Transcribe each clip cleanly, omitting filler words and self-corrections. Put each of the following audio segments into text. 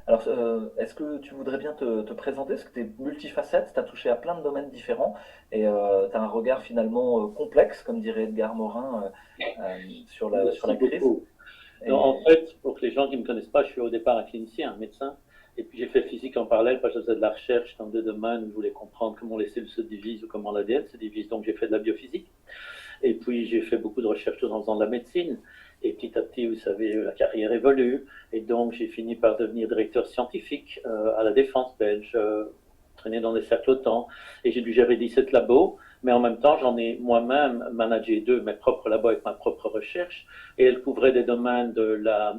Alors, est-ce que tu voudrais bien te présenter? Parce que tu es multifacette, tu as touché à plein de domaines différents et tu as un regard finalement complexe, comme dirait Edgar Morin, sur Merci la crise. beaucoup. Donc, en Et fait, pour que les gens qui ne me connaissent pas, je suis au départ un clinicien, un médecin. Et puis j'ai fait physique en parallèle parce que je faisais de la recherche dans deux domaines où je voulais comprendre comment les cellules se divisent ou comment l'ADN se divise. Donc j'ai fait de la biophysique. Et puis j'ai fait beaucoup de recherches tout en faisant de la médecine. Et petit à petit, vous savez, la carrière évolue. Et donc j'ai fini par devenir directeur scientifique à la Défense belge, traîné dans des cercles OTAN. Et j'ai dû gérer 17 labos. Mais en même temps, j'en ai moi-même managé deux, mes propres labos avec ma propre recherche. Et elles couvraient des domaines de la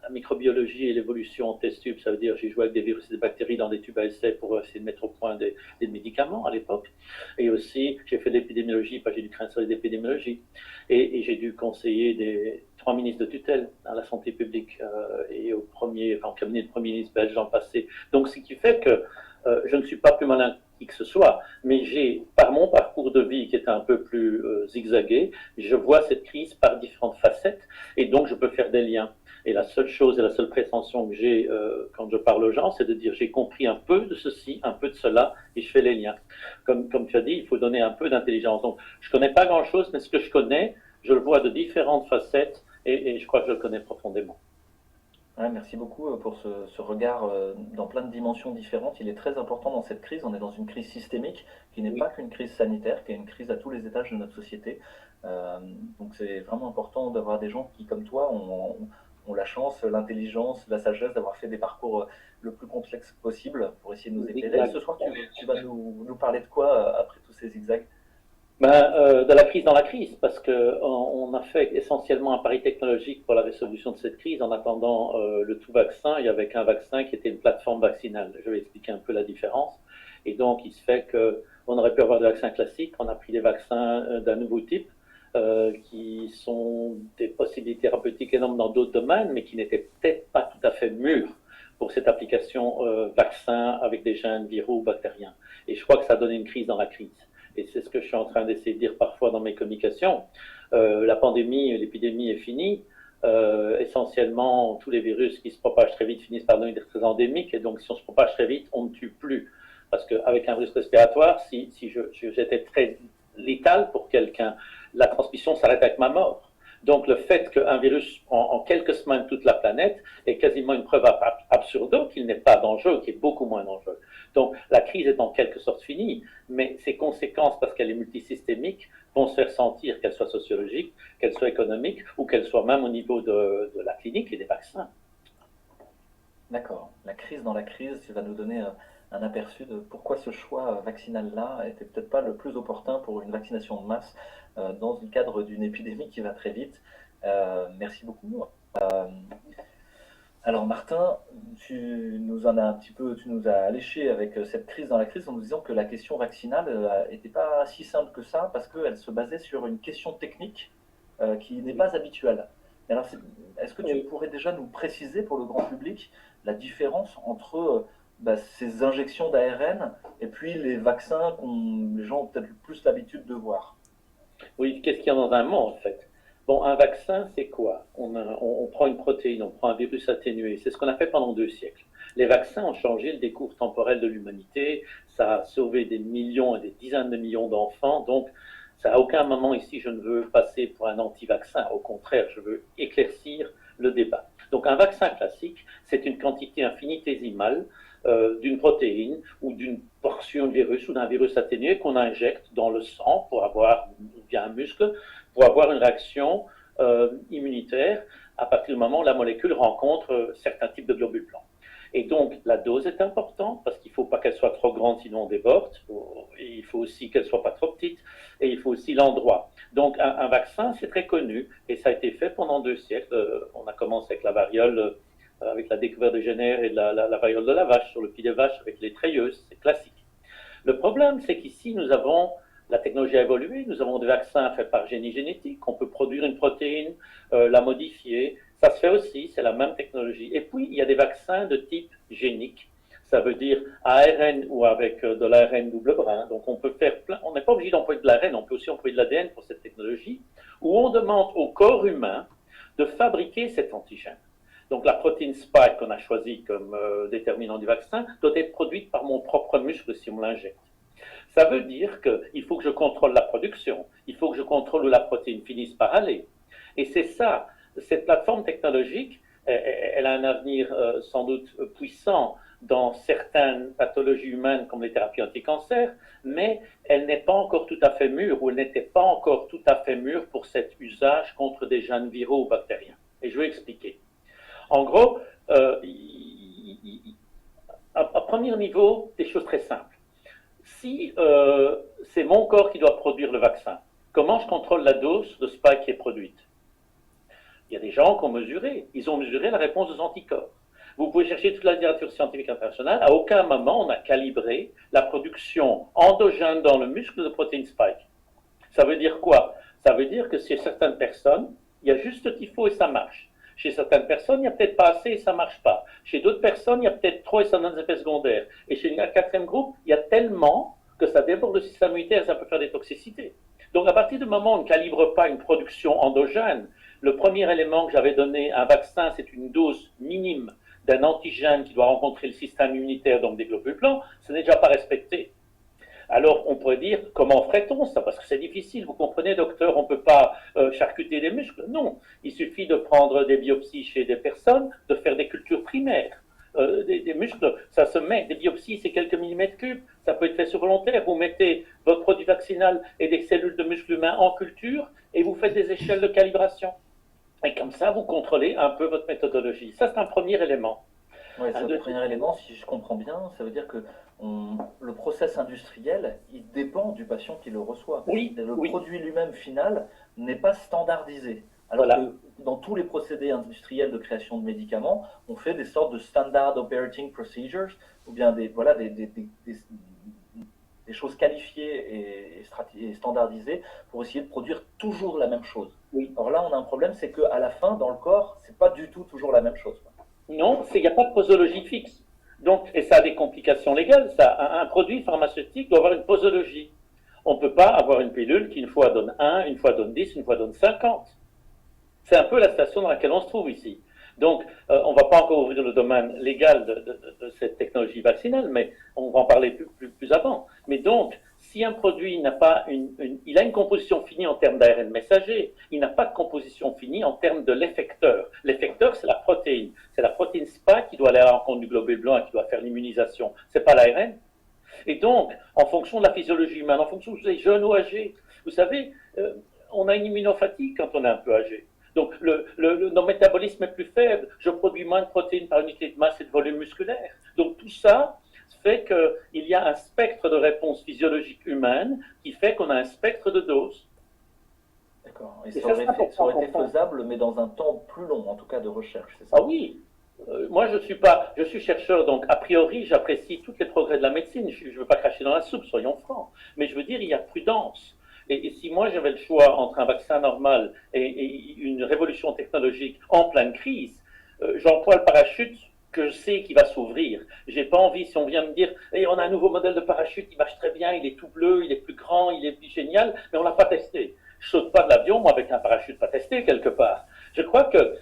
microbiologie et l'évolution en test tube. Ça veut dire j'ai joué avec des virus et des bactéries dans des tubes à essai pour essayer de mettre au point des médicaments à l'époque. Et aussi, j'ai fait de l'épidémiologie, parce que j'ai dû créer un service d'épidémiologie. Et j'ai dû conseiller des trois ministres de tutelle à la santé publique et au cabinet de premier ministre belge l'an passé. Donc, ce qui fait que je ne suis pas plus malin qui que ce soit, mais j'ai, par mon parcours de vie qui est un peu plus zigzagué, je vois cette crise par différentes facettes et donc je peux faire des liens. Et la seule chose et la seule prétention que j'ai quand je parle aux gens, c'est de dire j'ai compris un peu de ceci, un peu de cela, et je fais les liens. Comme tu as dit, il faut donner un peu d'intelligence. Donc, je ne connais pas grand-chose, mais ce que je connais, je le vois de différentes facettes, et je crois que je le connais profondément. ouais, merci beaucoup pour ce regard dans plein de dimensions différentes. Il est très important dans cette crise. On est dans une crise systémique qui n'est Oui, pas qu'une crise sanitaire, qui est une crise à tous les étages de notre société. Euh, donc c'est vraiment important d'avoir des gens qui, comme toi, ont la chance, l'intelligence, la sagesse d'avoir fait des parcours le plus complexes possible pour essayer de nous éclairer. zigzag. Ce soir, tu vas nous parler de quoi après tous ces zigzags? Ben, de la crise dans la crise, parce qu'on a fait essentiellement un pari technologique pour la résolution de cette crise en attendant le tout vaccin. Il y avait qu'un vaccin qui était une plateforme vaccinale. Je vais expliquer un peu la différence. Et donc, il se fait qu'on aurait pu avoir des vaccins classiques. On a pris des vaccins d'un nouveau type qui sont des possibilités thérapeutiques énormes dans d'autres domaines, mais qui n'étaient peut-être pas tout à fait mûrs pour cette application vaccin avec des gènes viraux ou bactériens. Et je crois que ça a donné une crise dans la crise. Et c'est ce que je suis en train d'essayer de dire parfois dans mes communications. La pandémie, l'épidémie est finie. Essentiellement, tous les virus qui se propagent très vite finissent par devenir très endémiques. Et donc, si on se propage très vite, on ne tue plus. Parce qu'avec un virus respiratoire, si j'étais très létal pour quelqu'un, la transmission s'arrête avec ma mort. Donc, le fait qu'un virus, en quelques semaines, toute la planète, est quasiment une preuve absurde qu'il n'est pas dangereux, qu'il est beaucoup moins dangereux. Donc, la crise est en quelque sorte finie, mais ses conséquences, parce qu'elle est multisystémique, vont se faire sentir, qu'elles soient sociologiques, qu'elles soient économiques, ou qu'elles soient même au niveau de la clinique et des vaccins. D'accord. La crise dans la crise, tu vas nous donner un aperçu de pourquoi ce choix vaccinal-là était peut-être pas le plus opportun pour une vaccination de masse dans le cadre d'une épidémie qui va très vite. Merci beaucoup. Euh, alors Martin, tu nous en as un petit peu, tu nous as alléché avec cette crise dans la crise en nous disant que la question vaccinale n'était pas si simple que ça parce qu'elle se basait sur une question technique qui n'est Oui, pas habituelle. Alors, est-ce que tu oui. pourrais déjà nous préciser pour le grand public la différence entre ces injections d'ARN et puis les vaccins que les gens ont peut-être plus l'habitude de voir? Oui, qu'est-ce qu'il y a dans un mot en fait? Bon, un vaccin, c'est quoi? On prend une protéine, on prend un virus atténué. C'est ce qu'on a fait pendant 2 siècles. Les vaccins ont changé le décours temporel de l'humanité. Ça a sauvé des millions et des dizaines de millions d'enfants. Donc, ça, à aucun moment ici, je ne veux passer pour un anti-vaccin. Au contraire, je veux éclaircir le débat. Donc, un vaccin classique, c'est une quantité infinitésimale d'une protéine ou d'une portion de virus ou d'un virus atténué qu'on injecte dans le sang pour avoir, via un muscle, pour avoir une réaction immunitaire à partir du moment où la molécule rencontre certains types de globules blancs. Et donc, la dose est importante parce qu'il ne faut pas qu'elle soit trop grande, sinon on déborde. Et il faut aussi qu'elle ne soit pas trop petite. Et il faut aussi l'endroit. Donc, un vaccin, c'est très connu. Et ça a été fait pendant 2 siècles. On a commencé avec la variole, avec la découverte de Jenner et de la variole de la vache, sur le pied des vaches, avec les treilleuses. C'est classique. Le problème, c'est qu'ici, nous avons la technologie a évolué, nous avons des vaccins faits par génie génétique, on peut produire une protéine, la modifier, ça se fait aussi, c'est la même technologie. Et puis, il y a des vaccins de type génique, ça veut dire ARN ou avec de l'ARN double brin. Donc, on peut faire plein, on n'est pas obligé d'employer de l'ARN, on peut aussi employer de l'ADN pour cette technologie, où on demande au corps humain de fabriquer cet antigène. Donc la protéine spike qu'on a choisie comme déterminant du vaccin doit être produite par mon propre muscle si on l'injecte. Ça veut dire qu'il faut que je contrôle la production, il faut que je contrôle où la protéine finisse par aller. Et c'est ça, cette plateforme technologique, elle a un avenir sans doute puissant dans certaines pathologies humaines comme les thérapies anti-cancer, mais elle n'est pas encore tout à fait mûre, ou elle n'était pas encore tout à fait mûre pour cet usage contre des gènes viraux ou bactériens. Et je vais expliquer. En gros, à premier niveau, des choses très simples. Si c'est mon corps qui doit produire le vaccin, comment je contrôle la dose de spike qui est produite? Il y a des gens qui ont mesuré, ils ont mesuré la réponse aux anticorps. Vous pouvez chercher toute la littérature scientifique internationale, à aucun moment on a calibré la production endogène dans le muscle de protéines spike. Ça veut dire quoi? Ça veut dire que chez certaines personnes, il y a juste ce qu'il faut et ça marche. Chez certaines personnes, il n'y a peut-être pas assez et ça ne marche pas. Chez d'autres personnes, il y a peut-être trop et ça donne des effets secondaires. Et chez un quatrième groupe, il y a tellement que ça déborde le système immunitaire et ça peut faire des toxicités. Donc à partir du moment où on ne calibre pas une production endogène, le premier élément que j'avais donné à un vaccin, c'est une dose minime d'un antigène qui doit rencontrer le système immunitaire, donc des globules blancs, ce n'est déjà pas respecté. Alors, on pourrait dire, comment ferait-on ça? Parce que c'est difficile, vous comprenez, docteur, on ne peut pas charcuter des muscles. Non, il suffit de prendre des biopsies chez des personnes, de faire des cultures primaires. Des muscles, ça se met, des biopsies, c'est quelques millimètres cubes, ça peut être fait sur volontaire. Vous mettez votre produit vaccinal et des cellules de muscles humains en culture et vous faites des échelles de calibration. Et comme ça, vous contrôlez un peu votre méthodologie. Ça, c'est un premier élément. Oui, c'est le premier élément, si je comprends bien, ça veut dire que le process industriel, il dépend du patient qui le reçoit. Oui, le oui. produit lui-même final n'est pas standardisé. Alors Voilà. que dans tous les procédés industriels de création de médicaments, on fait des sortes de standard operating procedures, ou bien des choses qualifiées et standardisées pour essayer de produire toujours la même chose. Oui. Or là, on a un problème, c'est qu'à la fin, dans le corps, c'est pas du tout toujours la même chose. Non, il n'y a pas de posologie fixe. Donc, et ça a des complications légales. Un produit pharmaceutique doit avoir une posologie. On ne peut pas avoir une pilule qui une fois donne 1, une fois donne 10, une fois donne 50. C'est un peu la situation dans laquelle on se trouve ici. Donc, on ne va pas encore ouvrir le domaine légal de cette technologie vaccinale, mais on va en parler plus avant. Mais donc, si un produit n'a pas il a une composition finie en termes d'ARN messager, il n'a pas de composition finie en termes de l'effecteur. L'effecteur, c'est la protéine. C'est la protéine spike qui doit aller à la rencontre du globule blanc et qui doit faire l'immunisation. Ce n'est pas l'ARN. Et donc, en fonction de la physiologie humaine, en fonction de si vous êtes jeune ou âgé, vous savez, on a une immunofatigue quand on est un peu âgé. Donc, notre métabolisme est plus faible, je produis moins de protéines par unité de masse et de volume musculaire. Donc, tout ça fait qu'il y a un spectre de réponse physiologique humaine qui fait qu'on a un spectre de dose. D'accord. Et ça aurait été faisable, mais dans un temps plus long, en tout cas, de recherche, c'est ça? Ah oui. Moi, je suis chercheur, donc a priori, j'apprécie tous les progrès de la médecine. Je ne veux pas cracher dans la soupe, soyons francs. Mais je veux dire, il y a prudence. Et si moi j'avais le choix entre un vaccin normal et une révolution technologique en pleine crise, j'emploie le parachute que je sais qu'il va s'ouvrir. J'ai pas envie, si on vient me dire, hey, on a un nouveau modèle de parachute, il marche très bien, il est tout bleu, il est plus grand, il est plus génial, mais on l'a pas testé. Je saute pas de l'avion, moi, avec un parachute pas testé quelque part. Je crois que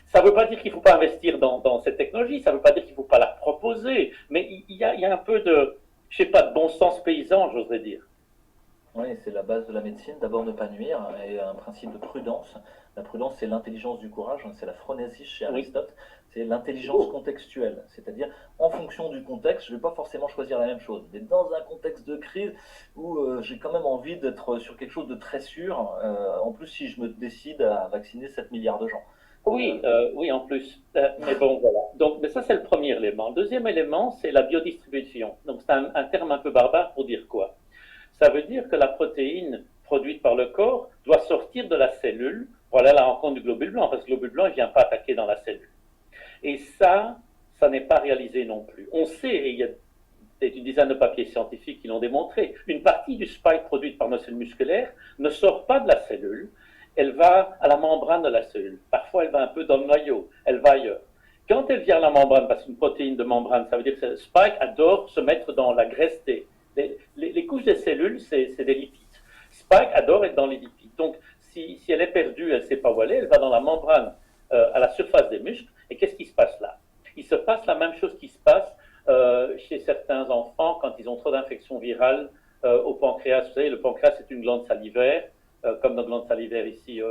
ça ne veut pas dire qu'il ne faut pas investir dans cette technologie, ça ne veut pas dire qu'il ne faut pas la proposer, mais il y a un peu de, je sais pas, de bon sens paysan, j'oserais dire. Oui, c'est la base de la médecine, d'abord ne pas nuire, et un principe de prudence. La prudence, c'est l'intelligence du courage, c'est la phronésis chez Aristote, c'est l'intelligence contextuelle, c'est-à-dire en fonction du contexte, je ne vais pas forcément choisir la même chose. Mais dans un contexte de crise où j'ai quand même envie d'être sur quelque chose de très sûr, en plus si je me décide à vacciner 7 milliards de gens. Oui, oui, en plus. Mais bon, voilà. Donc, mais ça, c'est le premier élément. Le deuxième élément, c'est la biodistribution. Donc, c'est un terme un peu barbare pour dire quoi? Ça veut dire que la protéine produite par le corps doit sortir de la cellule pour aller à la rencontre du globule blanc, parce que le globule blanc ne vient pas attaquer dans la cellule. Et ça n'est pas réalisé non plus. On sait, et il y a une dizaine de papiers scientifiques qui l'ont démontré, une partie du spike produite par nos cellules musculaires ne sort pas de la cellule, elle va à la membrane de la cellule. Parfois, elle va un peu dans le noyau, elle va ailleurs. Quand elle vient à la membrane, parce qu'une protéine de membrane, ça veut dire que le spike adore se mettre dans la graisse les couches des cellules, c'est des lipides. Spike adore être dans les lipides. Donc, si elle est perdue, elle ne sait pas où aller, elle va dans la membrane à la surface des muscles. Et qu'est-ce qui se passe là? Il se passe la même chose qui se passe chez certains enfants quand ils ont trop d'infections virales au pancréas. Vous savez, le pancréas, c'est une glande salivaire, comme nos glandes salivaires ici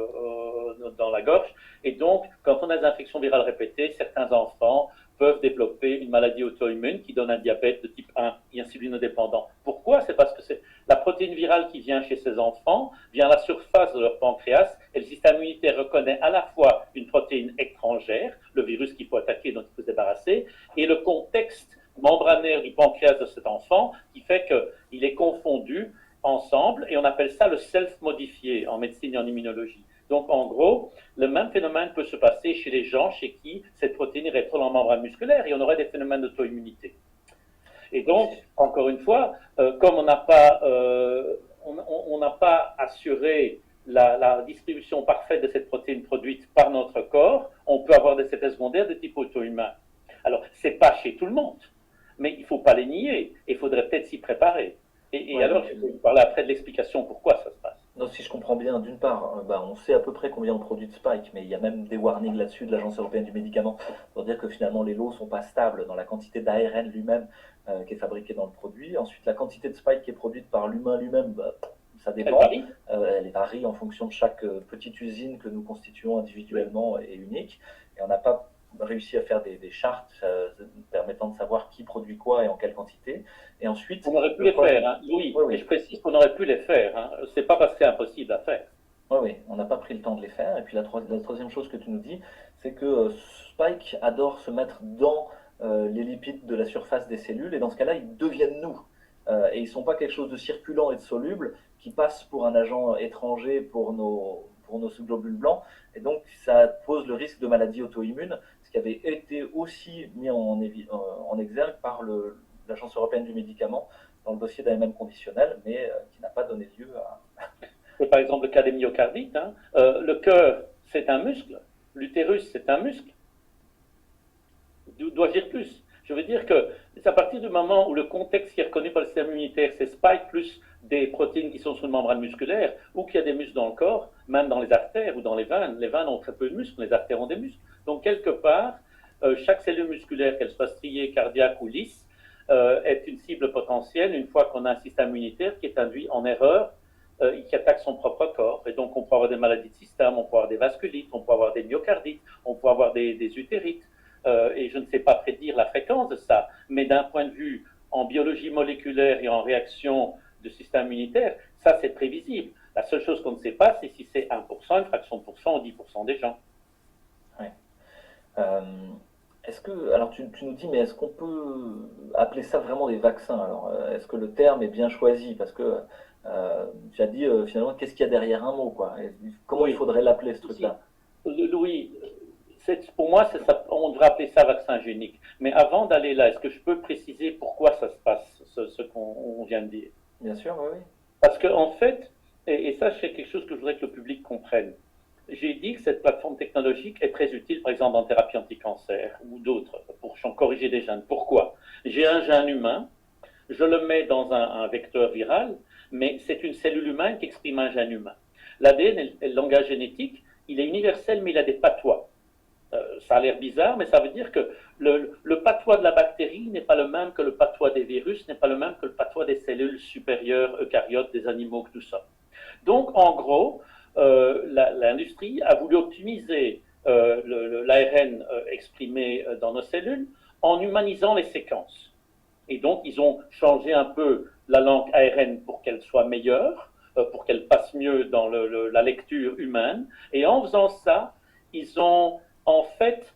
dans la gorge. Et donc, quand on a des infections virales répétées, certains enfants peuvent développer une maladie auto-immune qui donne un diabète de type 1 et insulinodépendant. Pourquoi? C'est parce que c'est la protéine virale qui vient chez ces enfants, vient à la surface de leur pancréas, et le système immunitaire reconnaît à la fois une protéine étrangère, le virus qu'il faut attaquer, dont il faut se débarrasser, et le contexte membranaire du pancréas de cet enfant qui fait qu'il est confondu ensemble, et on appelle ça le self-modifié en médecine et en immunologie. Donc, en gros, le même phénomène peut se passer chez les gens chez qui cette protéine irait trop dans la membrane musculaire et on aurait des phénomènes d'auto-immunité. Et donc, encore une fois, comme on n'a pas assuré la distribution parfaite de cette protéine produite par notre corps, on peut avoir des effets secondaires de type auto-immun. Alors, ce n'est pas chez tout le monde, mais il ne faut pas les nier. Il faudrait peut-être s'y préparer. Et alors, je vais vous parler après de l'explication pourquoi ça se passe. Non, si je comprends bien, d'une part, on sait à peu près combien on produit de spike, mais il y a même des warnings là-dessus de l'Agence européenne du médicament pour dire que finalement les lots ne sont pas stables dans la quantité d'ARN lui-même qui est fabriqué dans le produit. Ensuite, la quantité de spike qui est produite par l'humain lui-même, ça dépend. Elle varie en fonction de chaque petite usine que nous constituons individuellement et unique. Et on n'a pas réussi à faire des chartes permettant de savoir qui produit quoi et en quelle quantité. Et ensuite, on aurait pu les faire, hein. Oui, oui. Et je précise qu'on aurait pu les faire. Hein. C'est pas parce que c'est impossible à faire. Oui, on n'a pas pris le temps de les faire. Et puis la troisième chose que tu nous dis, c'est que Spike adore se mettre dans les lipides de la surface des cellules, et dans ce cas-là, ils deviennent nous. Et ils ne sont pas quelque chose de circulant et de soluble qui passe pour un agent étranger pour nos globules blancs. Et donc, ça pose le risque de maladie auto-immune, ce qui avait été aussi mis en exergue par l'Agence européenne du médicament dans le dossier d'AMM conditionnel, mais qui n'a pas donné lieu à... C'est par exemple le cas des myocardites. Hein. Le cœur, c'est un muscle. L'utérus, c'est un muscle. Dois-je dire plus? Je veux dire que c'est à partir du moment où le contexte qui est reconnu par le système immunitaire, c'est spike plus des protéines qui sont sur une membrane musculaire, ou qu'il y a des muscles dans le corps, même dans les artères ou dans les veines. Les veines ont très peu de muscles, les artères ont des muscles. Donc, quelque part, chaque cellule musculaire, qu'elle soit striée, cardiaque ou lisse, est une cible potentielle une fois qu'on a un système immunitaire qui est induit en erreur et qui attaque son propre corps. Et donc, on peut avoir des maladies de système, on peut avoir des vasculites, on peut avoir des myocardites, on peut avoir des utérites. Et je ne sais pas prédire la fréquence de ça, mais d'un point de vue en biologie moléculaire et en réaction de système immunitaire, ça c'est prévisible. La seule chose qu'on ne sait pas, c'est si c'est 1%, une fraction de pourcent ou 10% des gens. Oui. Alors tu nous dis, mais est-ce qu'on peut appeler ça vraiment des vaccins? Alors, est-ce que le terme est bien choisi? Parce que tu as dit finalement, qu'est-ce qu'il y a derrière un mot, quoi? Comment il faudrait l'appeler, ce truc-là? Louis, pour moi, on devrait appeler ça vaccin génique. Mais avant d'aller là, est-ce que je peux préciser pourquoi ça se passe, ce qu'on vient de dire? Bien sûr, oui, oui. Parce qu'en fait, et ça c'est quelque chose que je voudrais que le public comprenne, j'ai dit que cette plateforme technologique est très utile, par exemple, en thérapie anti-cancer ou d'autres, pour corriger des gènes. Pourquoi? J'ai un gène humain, je le mets dans un vecteur viral, mais c'est une cellule humaine qui exprime un gène humain. L'ADN et le langage génétique, il est universel, mais il a des patois. Ça a l'air bizarre, mais ça veut dire que le patois de la bactérie n'est pas le même que le patois des virus, n'est pas le même que le patois des cellules supérieures eucaryotes des animaux que nous sommes. Donc, en gros, l'industrie a voulu optimiser l'ARN exprimé dans nos cellules en humanisant les séquences. Et donc, ils ont changé un peu la langue ARN pour qu'elle soit meilleure, pour qu'elle passe mieux dans la lecture humaine. Et en faisant ça, ils ont en fait,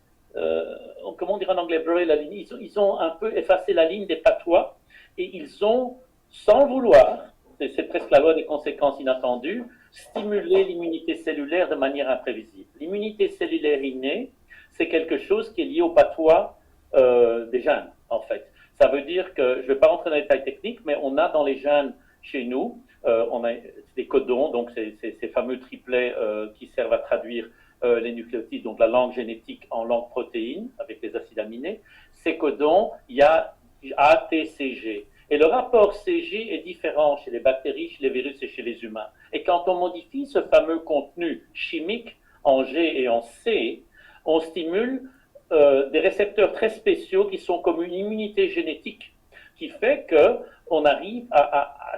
comment dire en anglais, blurry la ligne, ils ont un peu effacé la ligne des patois et ils ont, sans le vouloir, c'est presque la loi des conséquences inattendues, stimulé l'immunité cellulaire de manière imprévisible. L'immunité cellulaire innée, c'est quelque chose qui est lié au patois des gènes, en fait. Ça veut dire que, je ne vais pas rentrer dans les détails techniques, mais on a dans les gènes chez nous, on a des codons, donc ces fameux triplets qui servent à traduire les nucléotides, donc la langue génétique en langue protéine, avec les acides aminés. Ces codons, il y a ATCG. Et le rapport CG est différent chez les bactéries, chez les virus et chez les humains. Et quand on modifie ce fameux contenu chimique en G et en C, On stimule des récepteurs très spéciaux qui sont comme une immunité génétique qui fait qu'on arrive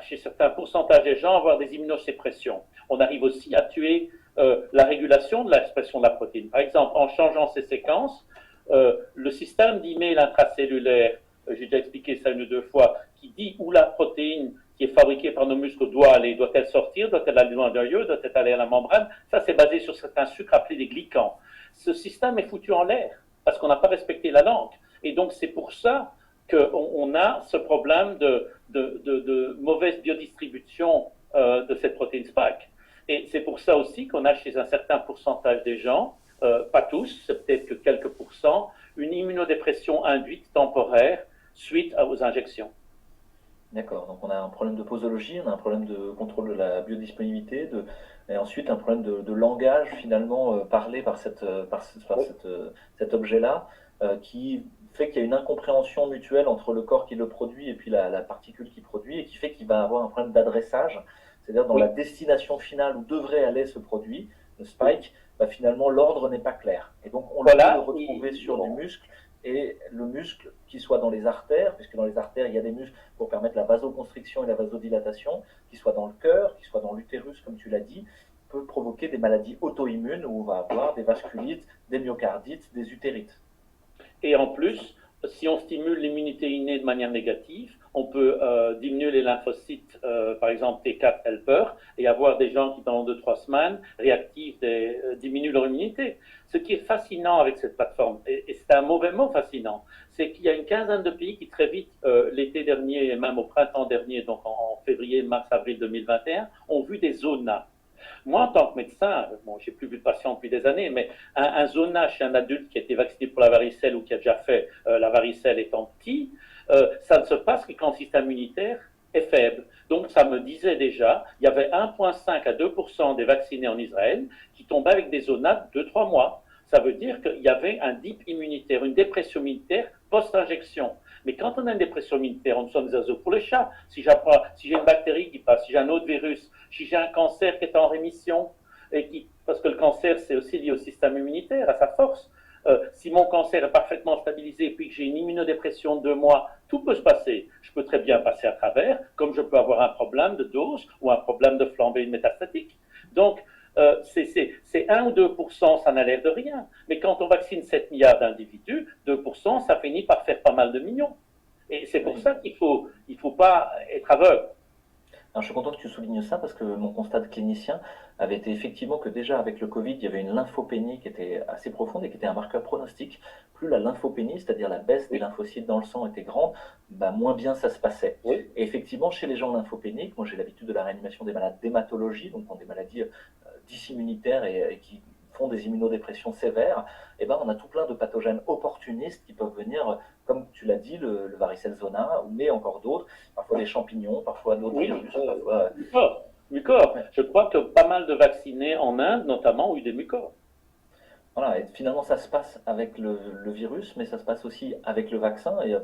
chez certains pourcentages des gens, à avoir des immunosuppressions. On arrive aussi à tuer la régulation de l'expression de la protéine. Par exemple, en changeant ces séquences, le système d'email intracellulaire, j'ai déjà expliqué ça une ou deux fois, qui dit où la protéine qui est fabriquée par nos muscles doit aller, doit-elle sortir, doit-elle aller loin d'un lieu, doit-elle aller à la membrane, ça c'est basé sur certains sucres appelés des glycans. Ce système est foutu en l'air parce qu'on n'a pas respecté la langue. Et donc c'est pour ça qu'on a ce problème de mauvaise biodistribution de cette protéine spike. Et c'est pour ça aussi qu'on a chez un certain pourcentage des gens, pas tous, c'est peut-être que quelques pourcents, une immunodépression induite temporaire suite aux injections. D'accord, donc on a un problème de posologie, on a un problème de contrôle de la biodisponibilité, et ensuite un problème de langage finalement parlé par, cet objet-là, qui fait qu'il y a une incompréhension mutuelle entre le corps qui le produit et puis la particule qui produit, et qui fait qu'il va avoir un problème d'adressage, c'est-à-dire dans la destination finale où devrait aller ce produit, le spike, bah, finalement l'ordre n'est pas clair. Et donc on peut le retrouver sur du muscle, et le muscle qui soit dans les artères, puisque dans les artères, il y a des muscles pour permettre la vasoconstriction et la vasodilatation, qui soit dans le cœur, qui soit dans l'utérus, comme tu l'as dit, peut provoquer des maladies auto-immunes où on va avoir des vasculites, des myocardites, des utérites. Et en plus, si on stimule l'immunité innée de manière négative, on peut diminuer les lymphocytes, par exemple T4 helper, et avoir des gens qui, pendant 2-3 semaines, réactivent, diminuent leur immunité. Ce qui est fascinant avec cette plateforme, et c'est un mauvais mot fascinant, c'est qu'il y a une quinzaine de pays qui, très vite, l'été dernier et même au printemps dernier, donc en février, mars, avril 2021, ont vu des zonas. Moi, en tant que médecin, bon, j'ai plus vu de patients depuis des années, mais un zona chez un adulte qui a été vacciné pour la varicelle ou qui a déjà fait la varicelle étant petit, ça ne se passe que quand le système immunitaire est faible. Donc, ça me disait déjà, il y avait 1,5 à 2% des vaccinés en Israël qui tombaient avec des zonas de 2-3 mois. Ça veut dire qu'il y avait un dip immunitaire, une dépression immunitaire post-injection. Mais quand on a une dépression immunitaire, on sommes des oiseaux pour le chat. Si j'ai une bactérie qui passe, si j'ai un autre virus, si j'ai un cancer qui est en rémission, parce que le cancer, c'est aussi lié au système immunitaire, à sa force. Si mon cancer est parfaitement stabilisé puis que j'ai une immunodépression de 2 mois, tout peut se passer. Je peux très bien passer à travers, comme je peux avoir un problème de dose ou un problème de flambée métastatique. Donc, c'est 1 ou 2%, ça n'a l'air de rien. Mais quand on vaccine 7 milliards d'individus, 2%, ça finit par faire pas mal de millions. Et c'est pour ça qu'il faut pas être aveugle. Alors, je suis content que tu soulignes ça parce que mon constat de clinicien avait été effectivement que déjà avec le Covid, il y avait une lymphopénie qui était assez profonde et qui était un marqueur pronostic. Plus la lymphopénie, c'est-à-dire la baisse des lymphocytes dans le sang, était grande, bah, moins bien ça se passait. Oui. Et effectivement, chez les gens lymphopéniques, moi j'ai l'habitude de la réanimation des malades d'hématologie, donc qui ont des maladies dysimmunitaires et qui font des immunodépressions sévères, et ben on a tout plein de pathogènes opportunistes qui peuvent venir, comme tu l'as dit, le varicelle zona, mais encore d'autres, parfois des champignons, parfois d'autres virus, parfois... Mucor. Je crois que pas mal de vaccinés en Inde, notamment, ont eu des mucors. Voilà, et finalement ça se passe avec le virus, mais ça se passe aussi avec le vaccin, et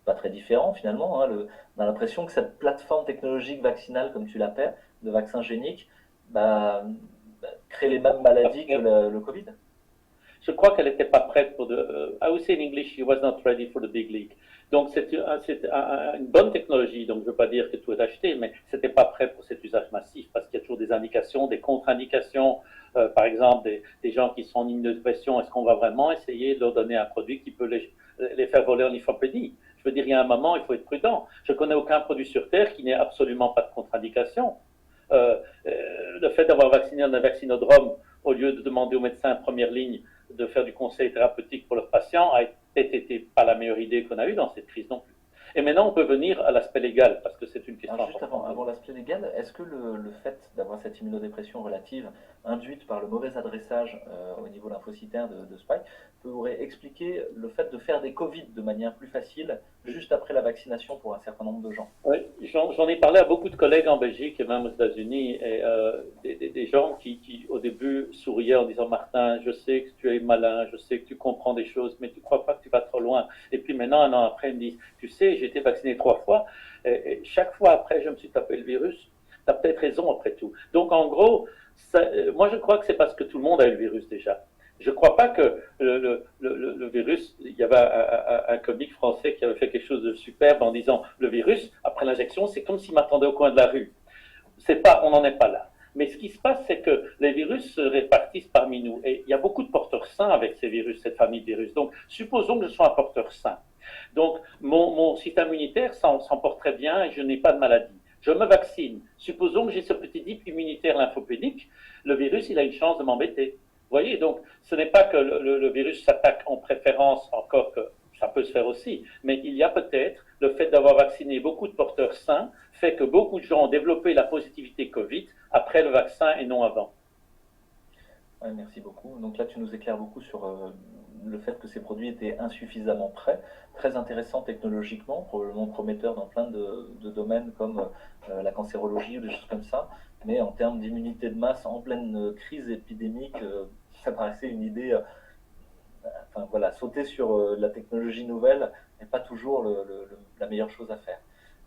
pas très différent finalement. Hein, on a l'impression que cette plateforme technologique vaccinale, comme tu l'appelles, de vaccin génique, bah, crée les mêmes maladies que le Covid. Je crois qu'elle n'était pas prête pour I would say in English, she was not ready for the big league. Donc c'est une bonne technologie, donc je ne veux pas dire que tout est acheté, mais c'était pas prêt pour cet usage massif, parce qu'il y a toujours des indications, des contre-indications, par exemple des gens qui sont en immunodépression, est-ce qu'on va vraiment essayer de leur donner un produit qui peut les faire voler en lymphopénie? Je veux dire, il y a un moment, il faut être prudent. Je connais aucun produit sur Terre qui n'ait absolument pas de contre-indication. Le fait d'avoir vacciné dans un vaccinodrome, au lieu de demander aux médecins en première ligne de faire du conseil thérapeutique pour leurs patients, a peut-être été pas la meilleure idée qu'on a eue dans cette crise non plus. Et maintenant, on peut venir à l'aspect légal, parce que c'est une question. Alors juste avant l'aspect légal, est-ce que le fait d'avoir cette immunodépression relative induite par le mauvais adressage au niveau lymphocytaire de Spike pourrait expliquer le fait de faire des Covid de manière plus facile juste après la vaccination pour un certain nombre de gens? Oui, j'en ai parlé à beaucoup de collègues en Belgique et même aux États-Unis, et des gens qui au début souriaient en disant Martin, je sais que tu es malin, je sais que tu comprends des choses, mais tu ne crois pas que tu vas trop loin. Et puis maintenant, un an après, ils me disent, tu sais, j'ai été vacciné 3 fois, et chaque fois après, je me suis tapé le virus. Tu as peut-être raison après tout. Donc en gros, moi je crois que c'est parce que tout le monde a eu le virus déjà. Je ne crois pas que le virus, il y avait un comique français qui avait fait quelque chose de superbe en disant le virus, après l'injection, c'est comme s'il m'attendait au coin de la rue. On n'en est pas là. Mais ce qui se passe, c'est que les virus se répartissent parmi nous. Et il y a beaucoup de porteurs sains avec ces virus, cette famille de virus. Donc, supposons que je sois un porteur sain. Donc, mon système immunitaire s'en porte très bien et je n'ai pas de maladie. Je me vaccine. Supposons que j'ai ce petit dip immunitaire lymphopédique. Le virus, il a une chance de m'embêter. Vous voyez, donc, ce n'est pas que le virus s'attaque en préférence, encore que ça peut se faire aussi, mais il y a peut-être le fait d'avoir vacciné beaucoup de porteurs sains fait que beaucoup de gens ont développé la positivité Covid après le vaccin et non avant. Ouais, merci beaucoup. Donc là, tu nous éclaires beaucoup sur le fait que ces produits étaient insuffisamment prêts, très intéressants technologiquement, probablement prometteurs dans plein de domaines comme la cancérologie ou des choses comme ça, mais en termes d'immunité de masse en pleine crise épidémique, ça paraissait une idée, enfin voilà, sauter sur la technologie nouvelle n'est pas toujours la meilleure chose à faire.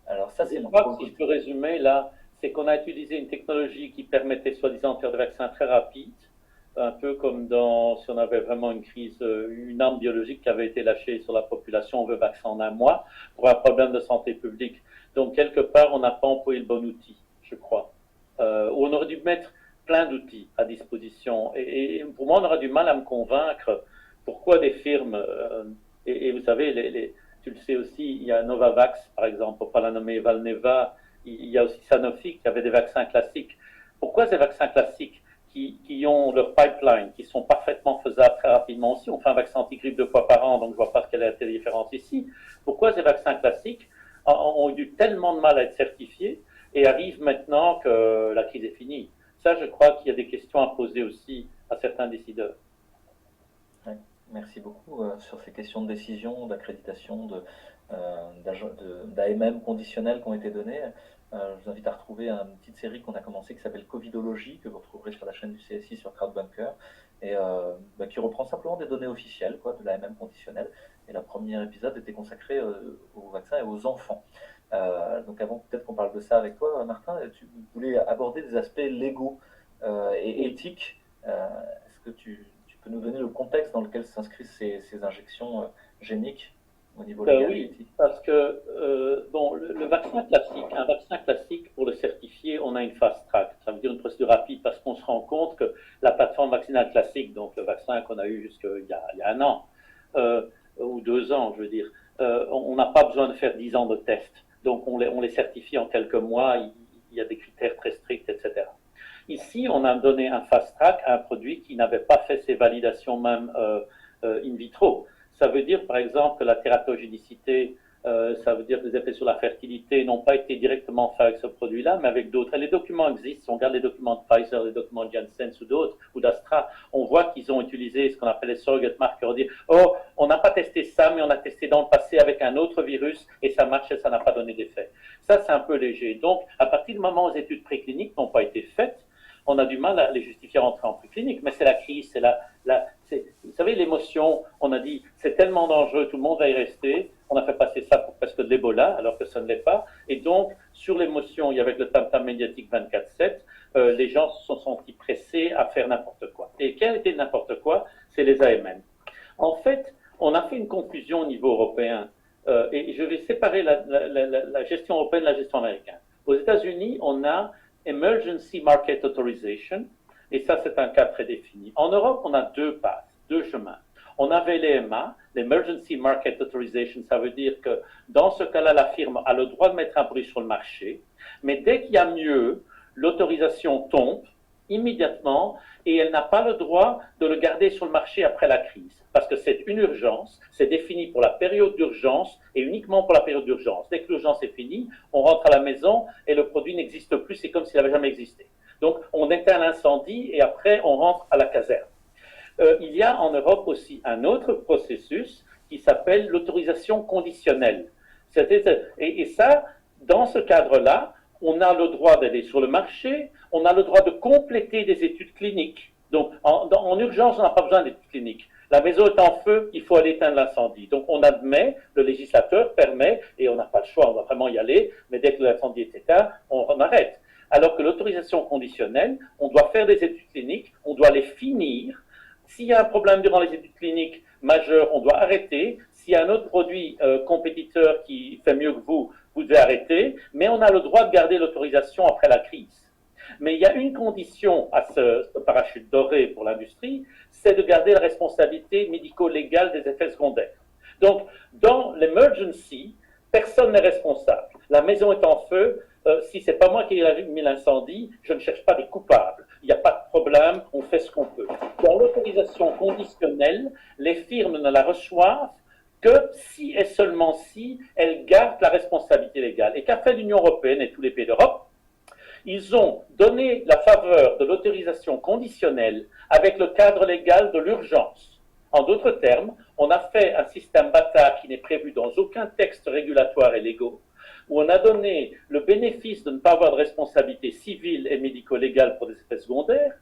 Alors ça, Je c'est crois que si je peux résumer là, c'est qu'on a utilisé une technologie qui permettait soi-disant de faire des vaccins très rapides, un peu comme si on avait vraiment une crise, une arme biologique qui avait été lâchée sur la population, on veut vacciner en un mois pour un problème de santé publique. Donc quelque part, on n'a pas employé le bon outil, je crois. Ou on aurait dû mettre plein d'outils à disposition. Et pour moi, on aurait du mal à me convaincre pourquoi des firmes, et vous savez, tu le sais aussi, il y a Novavax, par exemple, pour ne pas la nommer Valneva, il y a aussi Sanofi qui avait des vaccins classiques. Pourquoi ces vaccins classiques qui ont leur pipeline, qui sont parfaitement faisables très rapidement aussi, on fait un vaccin anti-grippe 2 fois par an, donc je ne vois pas quelle est la différence ici. Pourquoi ces vaccins classiques ont eu tellement de mal à être certifiés et arrivent maintenant que la crise est finie? Ça, je crois qu'il y a des questions à poser aussi à certains décideurs. Ouais, merci beaucoup sur ces questions de décision, d'accréditation, d'AMM conditionnels qui ont été donnés. Je vous invite à retrouver une petite série qu'on a commencée qui s'appelle Covidologie, que vous retrouverez sur la chaîne du CSI sur Crowdbunker, et qui reprend simplement des données officielles quoi, de l'AMM conditionnel. Et le premier épisode était consacré aux vaccins et aux enfants. Donc avant peut-être qu'on parle de ça avec toi, Martin, tu voulais aborder des aspects légaux et éthiques. Est-ce que tu peux nous donner le contexte dans lequel s'inscrivent ces injections géniques au niveau légal et Oui, éthique? parce que bon, le vaccin classique, un vaccin classique, pour le certifier, on a une fast track. Ça veut dire une procédure rapide parce qu'on se rend compte que la plateforme vaccinale classique, donc le vaccin qu'on a eu jusqu'il y a un an ou 2 ans, je veux dire, on n'a pas besoin de faire 10 ans de tests. Donc on les certifie en quelques mois, il y a des critères très stricts, etc. Ici, on a donné un fast track à un produit qui n'avait pas fait ses validations même in vitro. Ça veut dire, par exemple, que la tératogénicité, ça veut dire que les effets sur la fertilité n'ont pas été directement faits avec ce produit-là, mais avec d'autres. Et les documents existent. Si on regarde les documents de Pfizer, les documents de Janssen ou d'autres, ou d'Astra, on voit qu'ils ont utilisé ce qu'on appelle les surrogate markers. On dit, oh, on n'a pas testé ça, mais on a testé dans le passé avec un autre virus, et ça marchait, ça n'a pas donné d'effet. Ça, c'est un peu léger. Donc, à partir du moment où les études précliniques n'ont pas été faites, on a du mal à les justifier à entrer en préclinique. Mais c'est la crise, vous savez, l'émotion, on a dit, c'est tellement dangereux, tout le monde va y rester. On a fait passer ça pour presque de l'Ebola, alors que ça ne l'est pas. Et donc, sur l'émotion, il y avait le tam-tam médiatique 24/7, les gens se sont sentis pressés à faire n'importe quoi. Et quel était n'importe quoi? C'est les AMN. En fait, on a fait une confusion au niveau européen. Et je vais séparer la gestion européenne de la gestion américaine. Aux États-Unis, on a Emergency Market Authorization, et ça, c'est un cas très défini. En Europe, on a 2 paths, 2 chemins. On avait l'EMA, l'Emergency Market Authorization, ça veut dire que dans ce cas-là, la firme a le droit de mettre un produit sur le marché, mais dès qu'il y a mieux, l'autorisation tombe immédiatement et elle n'a pas le droit de le garder sur le marché après la crise, parce que c'est une urgence, c'est défini pour la période d'urgence et uniquement pour la période d'urgence. Dès que l'urgence est finie, on rentre à la maison et le produit n'existe plus, c'est comme s'il n'avait jamais existé. Donc, on éteint l'incendie et après, on rentre à la caserne. Il y a en Europe aussi un autre processus qui s'appelle l'autorisation conditionnelle. Et ça, dans ce cadre-là, on a le droit d'aller sur le marché, on a le droit de compléter des études cliniques. Donc, en urgence, on n'a pas besoin d'études cliniques. La maison est en feu, il faut aller éteindre l'incendie. Donc, on admet, le législateur permet, et on n'a pas le choix, on va vraiment y aller, mais dès que l'incendie est éteint, on arrête. Alors que l'autorisation conditionnelle, on doit faire des études cliniques, on doit les finir. S'il y a un problème durant les études cliniques majeures, on doit arrêter. S'il y a un autre produit compétiteur qui fait mieux que vous devez arrêter. Mais on a le droit de garder l'autorisation après la crise. Mais il y a une condition à ce parachute doré pour l'industrie, c'est de garder la responsabilité médico-légale des effets secondaires. Donc, dans l'emergency, personne n'est responsable. La maison est en feu. Si c'est pas moi qui ai mis l'incendie, je ne cherche pas des coupables. Il n'y a pas de problème, on fait ce qu'on peut. Dans l'autorisation conditionnelle, les firmes ne la reçoivent que si et seulement si elles gardent la responsabilité légale. Et qu'a fait l'Union européenne et tous les pays d'Europe? Ils ont donné la faveur de l'autorisation conditionnelle avec le cadre légal de l'urgence. En d'autres termes, on a fait un système bâtard qui n'est prévu dans aucun texte régulatoire et légaux, où on a donné le bénéfice de ne pas avoir de responsabilité civile et médico-légale pour des effets secondaires,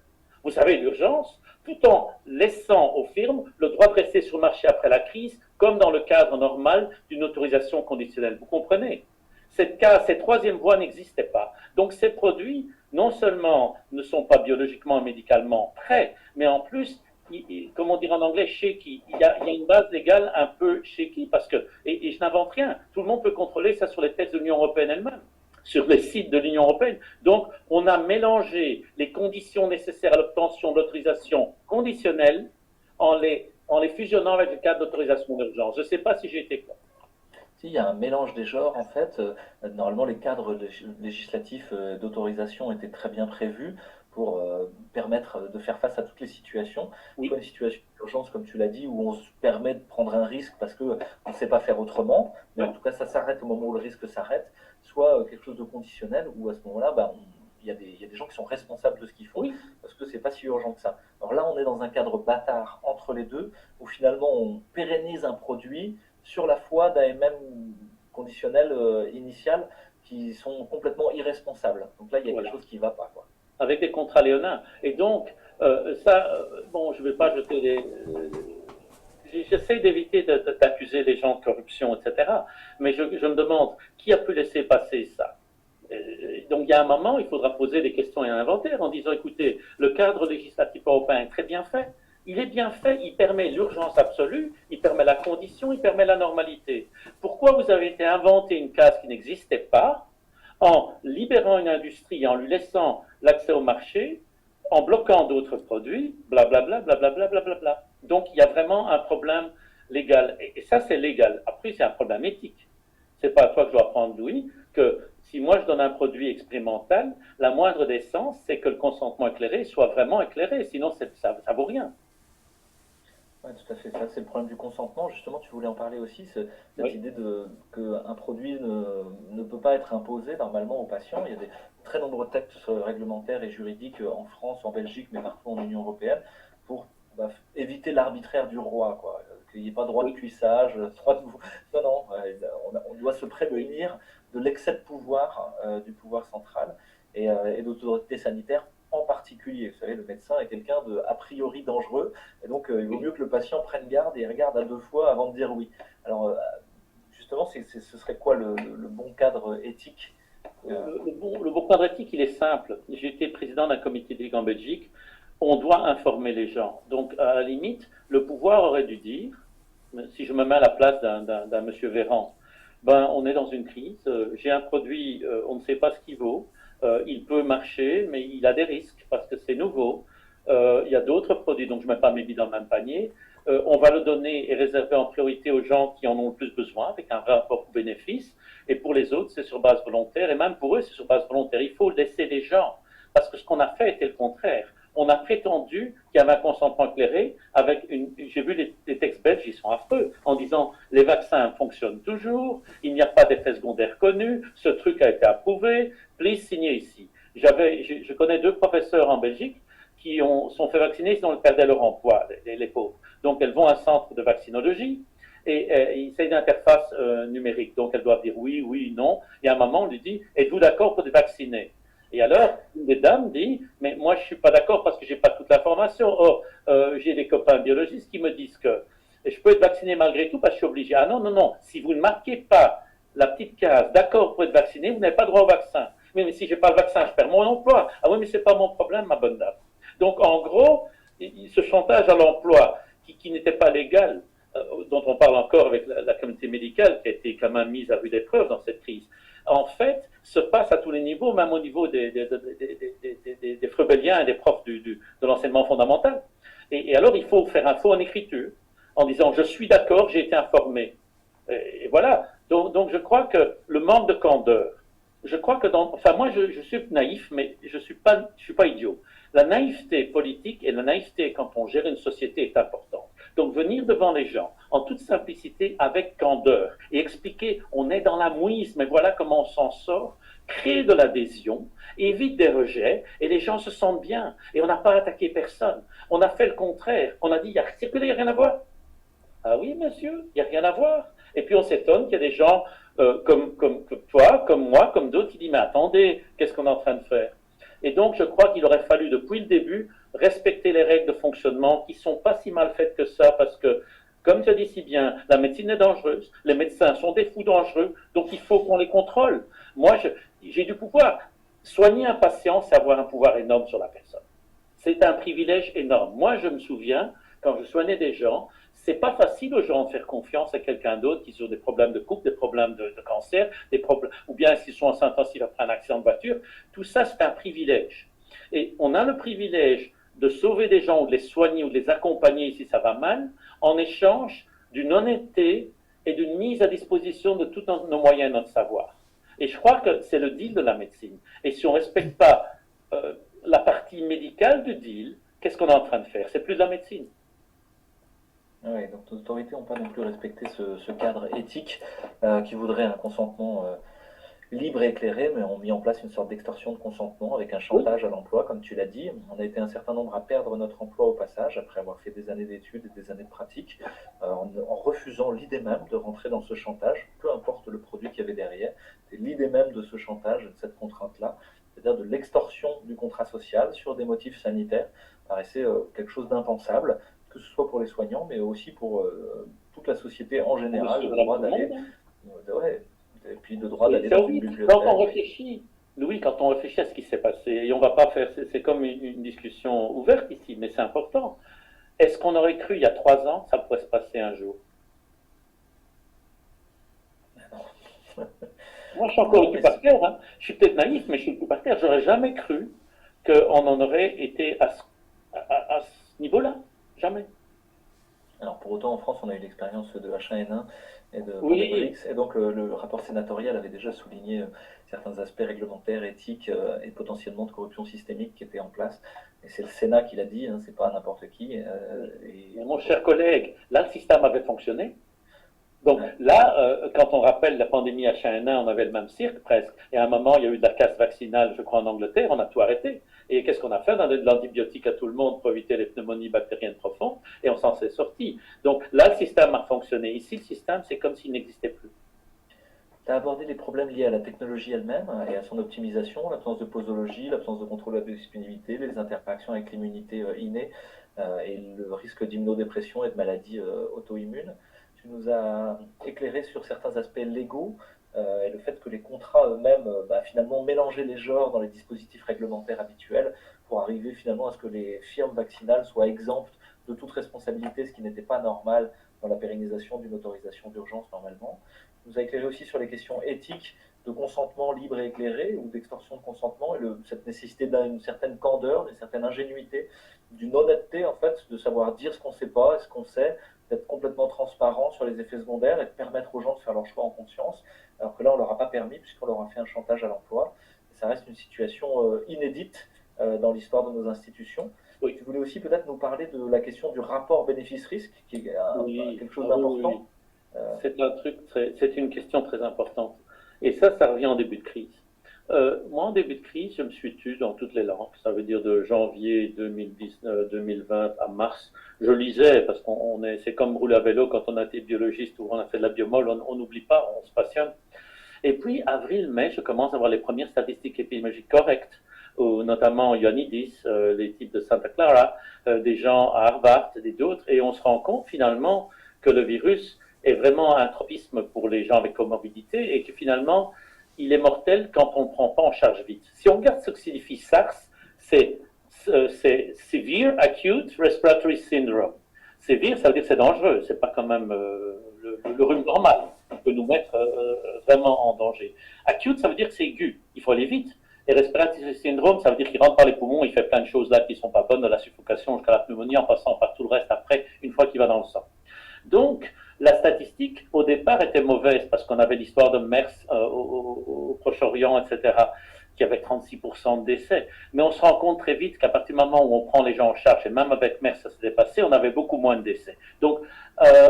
vous savez, l'urgence, tout en laissant aux firmes le droit de rester sur le marché après la crise, comme dans le cadre normal d'une autorisation conditionnelle. Vous comprenez? Cette troisième voie n'existait pas. Donc ces produits, non seulement ne sont pas biologiquement et médicalement prêts, mais en plus, comme on dit en anglais, shaky. Il y a une base légale un peu shaky, parce que, et je n'invente rien, tout le monde peut contrôler ça sur les textes de l'Union européenne elle-même, sur les sites de l'Union européenne. Donc on a mélangé les conditions nécessaires à l'obtention d'autorisation conditionnelle en les fusionnant avec le cadre d'autorisation d'urgence. Je ne sais pas si j'ai été clair. Si, il y a un mélange des genres, en fait. Normalement, les cadres législatifs d'autorisation étaient très bien prévus pour permettre de faire face à toutes les situations. Oui. Soit une situation d'urgence, comme tu l'as dit, où on se permet de prendre un risque parce qu'on ne sait pas faire autrement, mais en tout cas, ça s'arrête au moment où le risque s'arrête, soit quelque chose de conditionnel, où à ce moment-là, il y a des gens qui sont responsables de ce qu'ils font, Oui. parce que c'est pas si urgent que ça. Alors là, on est dans un cadre bâtard entre les deux, où finalement, on pérennise un produit sur la foi d'AMM conditionnels initial qui sont complètement irresponsables. Donc là, il y a quelque chose qui ne va pas, quoi. Avec des contrats léonins. Et donc, bon, je ne vais pas jeter des... J'essaie d'éviter d'accuser les gens de corruption, etc. Mais je me demande, qui a pu laisser passer ça? Donc, il y a un moment, il faudra poser des questions et un inventaire en disant, écoutez, le cadre législatif européen est très bien fait. Il est bien fait, il permet l'urgence absolue, il permet la condition, il permet la normalité. Pourquoi vous avez été inventé une case qui n'existait pas en libérant une industrie, en lui laissant l'accès au marché, en bloquant d'autres produits, blablabla, blablabla, blablabla. Donc il y a vraiment un problème légal. Et ça, c'est légal. Après, c'est un problème éthique. C'est pas à toi que je dois apprendre, Louis, que si moi je donne un produit expérimental, la moindre des sens, c'est que le consentement éclairé soit vraiment éclairé. Sinon, ça vaut rien. Oui, tout à fait. Ça, c'est le problème du consentement. Justement, tu voulais en parler aussi, cette idée qu'un produit ne peut pas être imposé normalement aux patients. Il y a des très nombreux textes réglementaires et juridiques en France, en Belgique, mais partout en Union européenne, pour éviter l'arbitraire du roi, quoi. Qu'il n'y ait pas droit de cuissage, droit de... Non, non, on doit se prémunir de l'excès de pouvoir du pouvoir central et d'autorité sanitaire en particulier. Vous savez, le médecin est quelqu'un de a priori dangereux, et donc il vaut mieux que le patient prenne garde et regarde à deux fois avant de dire oui. Alors, justement, ce serait quoi le bon cadre éthique? Le bon cadre éthique, il est simple. J'ai été président d'un comité d'éthique en Belgique. On doit informer les gens. Donc, à la limite, le pouvoir aurait dû dire, si je me mets à la place d'un monsieur Véran, on est dans une crise, j'ai un produit, on ne sait pas ce qu'il vaut, il peut marcher, mais il a des risques parce que c'est nouveau. Il y a d'autres produits, donc je ne mets pas mes billes dans le même panier. On va le donner et réserver en priorité aux gens qui en ont le plus besoin, avec un rapport bénéfice. Et pour les autres, c'est sur base volontaire. Et même pour eux, c'est sur base volontaire. Il faut laisser les gens. Parce que ce qu'on a fait était le contraire. On a prétendu qu'il y avait un consentement éclairé avec une... J'ai vu les textes belges, ils sont affreux, en disant les vaccins fonctionnent toujours, il n'y a pas d'effet secondaire connu, ce truc a été approuvé, please signez ici. Je connais 2 professeurs en Belgique qui sont fait vacciner, sinon elles perdaient leur emploi, les pauvres. Donc elles vont à un centre de vaccinologie et c'est une interface numérique. Donc elles doivent dire oui, oui, non. Et à un moment, on lui dit, êtes-vous d'accord pour être vacciné? Et alors, une des dames dit, mais moi je ne suis pas d'accord parce que je n'ai pas toute l'information. Or, j'ai des copains biologistes qui me disent que je peux être vacciné malgré tout parce que je suis obligé. Ah non, non, non, si vous ne marquez pas la petite case d'accord pour être vacciné, vous n'avez pas droit au vaccin. Mais si je n'ai pas le vaccin, je perds mon emploi. Ah oui, mais ce n'est pas mon problème, ma bonne dame. Donc, en gros, ce chantage à l'emploi qui n'était pas légal, dont on parle encore avec la communauté médicale, qui a été quand même mise à rude épreuve dans cette crise, en fait, se passe à tous les niveaux, même au niveau des frébelliens et des profs de l'enseignement fondamental. Et alors, il faut faire un faux en écriture, en disant « je suis d'accord, j'ai été informé ». Et voilà. Donc, je crois que le manque de candeur, je crois que enfin, moi, je suis naïf, mais je ne suis pas idiot. La naïveté politique et la naïveté quand on gère une société est importante. Donc, venir devant les gens, en toute simplicité, avec candeur, et expliquer, on est dans la mouise, mais voilà comment on s'en sort, créer de l'adhésion, évite des rejets, et les gens se sentent bien. Et on n'a pas attaqué personne. On a fait le contraire. On a dit, c'est que il n'y a rien à voir. Ah oui, monsieur, il n'y a rien à voir. Et puis on s'étonne qu'il y a des gens comme toi, comme moi, comme d'autres qui disent, mais attendez, qu'est-ce qu'on est en train de faire? Et donc je crois qu'il aurait fallu depuis le début respecter les règles de fonctionnement qui ne sont pas si mal faites que ça, parce que, comme tu as dit si bien, la médecine est dangereuse, les médecins sont des fous dangereux, donc il faut qu'on les contrôle. Moi, j'ai du pouvoir. Soigner un patient, c'est avoir un pouvoir énorme sur la personne. C'est un privilège énorme. Moi, je me souviens, quand je soignais des gens, c'est pas facile aux gens de faire confiance à quelqu'un d'autre qui ont des problèmes de couple, des problèmes de cancer, ou bien s'ils sont en soins intensifs après un accident de voiture. Tout ça, c'est un privilège. Et on a le privilège de sauver des gens ou de les soigner ou de les accompagner si ça va mal, en échange d'une honnêteté et d'une mise à disposition de tous nos moyens et notre savoir. Et je crois que c'est le deal de la médecine. Et si on ne respecte pas la partie médicale du deal, qu'est-ce qu'on est en train de faire? C'est plus de la médecine. Oui, donc nos autorités n'ont pas non plus respecté ce cadre éthique qui voudrait un consentement libre et éclairé, mais ont mis en place une sorte d'extorsion de consentement avec un Oui. chantage à l'emploi, comme tu l'as dit. On a été un certain nombre à perdre notre emploi au passage, après avoir fait des années d'études et des années de pratique, en refusant l'idée même de rentrer dans ce chantage, peu importe le produit qu'il y avait derrière. C'est l'idée même de ce chantage, de cette contrainte-là, c'est-à-dire de l'extorsion du contrat social sur des motifs sanitaires, paraissait quelque chose d'impensable, que ce soit pour les soignants, mais aussi pour toute la société en général, le droit d'aller, ouais, et puis le droit d'aller dans une bibliothèque. Quand on réfléchit, Louis, quand on réfléchit à ce qui s'est passé, et on va pas faire, c'est comme une discussion ouverte ici, mais c'est important. Est-ce qu'on aurait cru il y a 3 ans ça pourrait se passer un jour? Moi, je suis encore le coup par terre. Hein. Je suis peut-être naïf, mais je suis le coup par terre. J'aurais jamais cru qu'on en aurait été à ce niveau-là. Jamais. Alors pour autant, en France, on a eu l'expérience de H1N1 et de Oui. pandémie, et donc le rapport sénatorial avait déjà souligné certains aspects réglementaires, éthiques et potentiellement de corruption systémique qui étaient en place. Et c'est le Sénat qui l'a dit, hein, c'est pas n'importe qui. Mais mon cher collègue, là, le système avait fonctionné. Donc là, quand on rappelle la pandémie H1N1, on avait le même cirque presque. Et à un moment, il y a eu de la casse vaccinale, je crois, en Angleterre, on a tout arrêté. Et qu'est-ce qu'on a fait? On a donné de l'antibiotique à tout le monde pour éviter les pneumonies bactériennes profondes, et on s'en s'est sorti. Donc là, le système a fonctionné. Ici, le système, c'est comme s'il n'existait plus. Tu as abordé les problèmes liés à la technologie elle-même et à son optimisation, l'absence de posologie, l'absence de contrôle de la disponibilité, les interactions avec l'immunité innée et le risque d'immunodépression et de maladies auto-immunes. Tu nous as éclairé sur certains aspects légaux et le fait que les contrats eux-mêmes finalement mélangeaient les genres dans les dispositifs réglementaires habituels pour arriver finalement à ce que les firmes vaccinales soient exemptes de toute responsabilité, ce qui n'était pas normal dans la pérennisation d'une autorisation d'urgence normalement. Tu nous a éclairé aussi sur les questions éthiques de consentement libre et éclairé ou d'extorsion de consentement et cette nécessité d'une certaine candeur, d'une certaine ingénuité, d'une honnêteté en fait, de savoir dire ce qu'on ne sait pas et ce qu'on sait, d'être complètement transparent sur les effets secondaires et de permettre aux gens de faire leur choix en conscience, alors que là on ne leur a pas permis puisqu'on leur a fait un chantage à l'emploi. Et ça reste une situation inédite dans l'histoire de nos institutions. Oui. Tu voulais aussi peut-être nous parler de la question du rapport bénéfice-risque, qui est quelque chose d'important. Oui. C'est une question très importante. Et ça revient en début de crise. Moi, en début de crise, je me suis tu dans toutes les langues. Ça veut dire de janvier 2020 à mars. Je lisais parce c'est comme rouler à vélo quand on a été biologiste ou on a fait de la biomol, on n'oublie pas, on se passionne. Et puis, avril, mai, je commence à avoir les premières statistiques épidémiologiques correctes, notamment Ioannidis, les types de Santa Clara, des gens à Harvard et d'autres. Et on se rend compte finalement que le virus est vraiment un tropisme pour les gens avec comorbidité et que finalement, il est mortel quand on ne prend pas en charge vite. Si on regarde ce que signifie SARS, c'est c'est Severe Acute Respiratory Syndrome. Sévère, ça veut dire que c'est dangereux, c'est pas quand même le rhume normal qui peut nous mettre vraiment en danger. Acute, ça veut dire que c'est aigu, il faut aller vite. Et respiratory syndrome, ça veut dire qu'il rentre par les poumons, il fait plein de choses là qui ne sont pas bonnes, de la suffocation jusqu'à la pneumonie, en passant par tout le reste après, une fois qu'il va dans le sang. Donc, la statistique, au départ, était mauvaise, parce qu'on avait l'histoire de MERS au Proche-Orient, etc., qui avait 36% de décès. Mais on se rend compte très vite qu'à partir du moment où on prend les gens en charge, et même avec MERS, ça s'est dépassé, on avait beaucoup moins de décès. Donc,